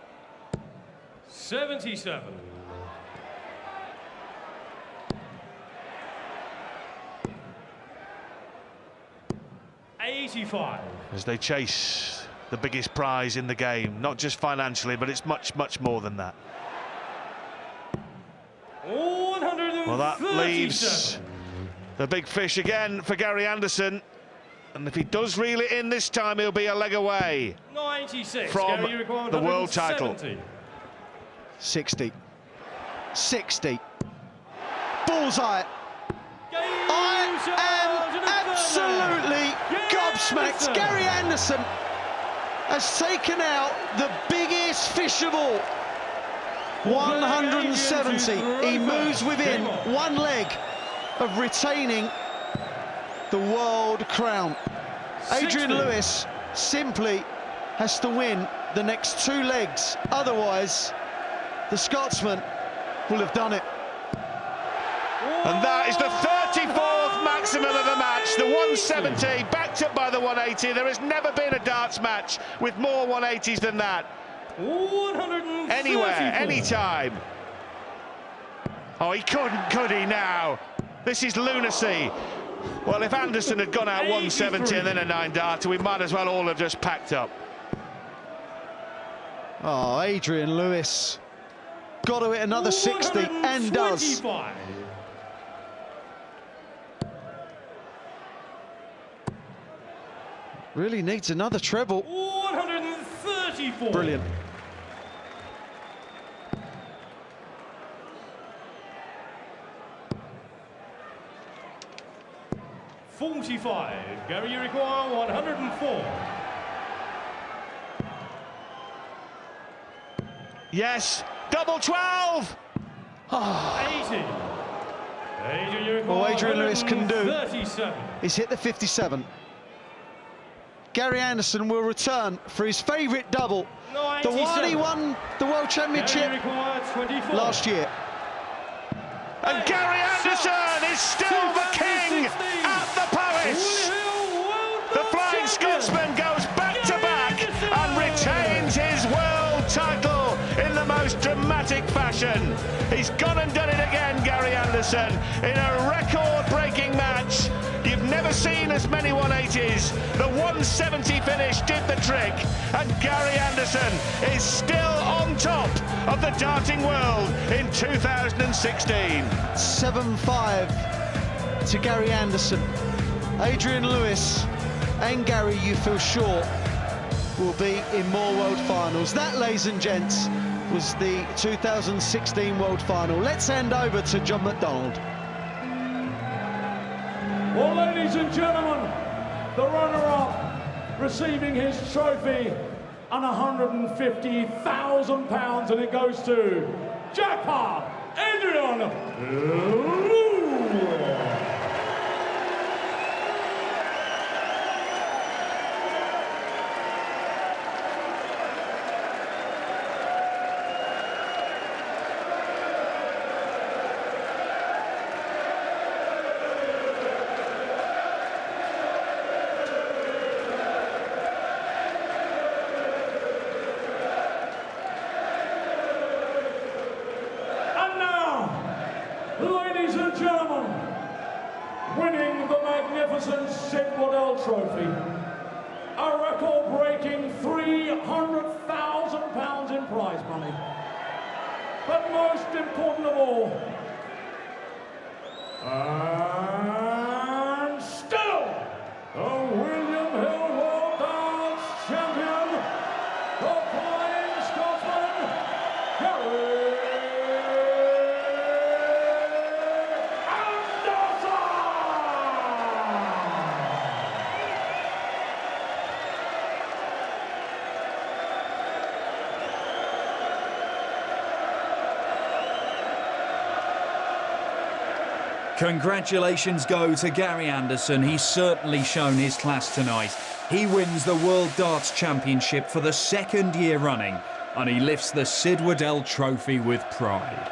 [SPEAKER 1] 77. 85.
[SPEAKER 3] As they chase the biggest prize in the game, not just financially, but it's much, much more than that.
[SPEAKER 1] 137.
[SPEAKER 3] Well, that leaves the big fish again for Gary Anderson. And if he does reel it in this time, he'll be a leg away
[SPEAKER 1] 96.
[SPEAKER 3] from the world title.
[SPEAKER 5] 60. 60. Bullseye. I am absolutely gobsmacked. Gary Anderson has taken out the biggest fish of all. 170. He moves within 1 leg of retaining the world crown. Adrian Lewis simply has to win the next 2 legs. Otherwise, the Scotsman will have done it.
[SPEAKER 3] And that is the 34th maximum of the match. The 170 backed up by the 180. There has never been a darts match with more 180s than that. Anywhere, anytime. Oh, he couldn't, could he now? This is lunacy. Well, if Anderson had gone out 170 and then a 9-darter, we might as well all have just packed up.
[SPEAKER 5] Oh, Adrian Lewis got to hit another 60 and does. Really needs another treble.
[SPEAKER 1] 134.
[SPEAKER 5] Brilliant.
[SPEAKER 1] Gary, you require 104.
[SPEAKER 3] Yes, double 12.
[SPEAKER 1] Oh. 80. Adrian, you require
[SPEAKER 5] All Adrian Lewis can do
[SPEAKER 1] 37.
[SPEAKER 5] is hit the 57. Gary Anderson will return for his favourite double, the one he won the World Championship last year.
[SPEAKER 3] And Gary Anderson is still the king at the Palace. The Flying Scotsman goes back-to-back and retains his world title in the most dramatic fashion. He's gone and done it again, Gary Anderson, in a record-breaking match. You've never seen as many 180s. The 170 finish did the trick, and Gary Anderson is still on top of the darting world in 2016.
[SPEAKER 5] 7-5 to Gary Anderson. Adrian Lewis and Gary, you feel sure, will be in more world finals. That, ladies and gents, was the 2016 world final. Let's hand over to John McDonald.
[SPEAKER 6] Well, ladies and gentlemen, the runner-up receiving his trophy and £150,000, and it goes to Jackpot Adrian Lewis. magnificent Sid Waddell Trophy. A record-breaking £300,000 in prize money. But most important of all, and still, the William Hill World Darts Champion, the Flying Scotsman, Gary Anderson!
[SPEAKER 2] Congratulations go to Gary Anderson. He's certainly shown his class tonight. He wins the World Darts Championship for the second year running, and he lifts the Sid Waddell Trophy with pride.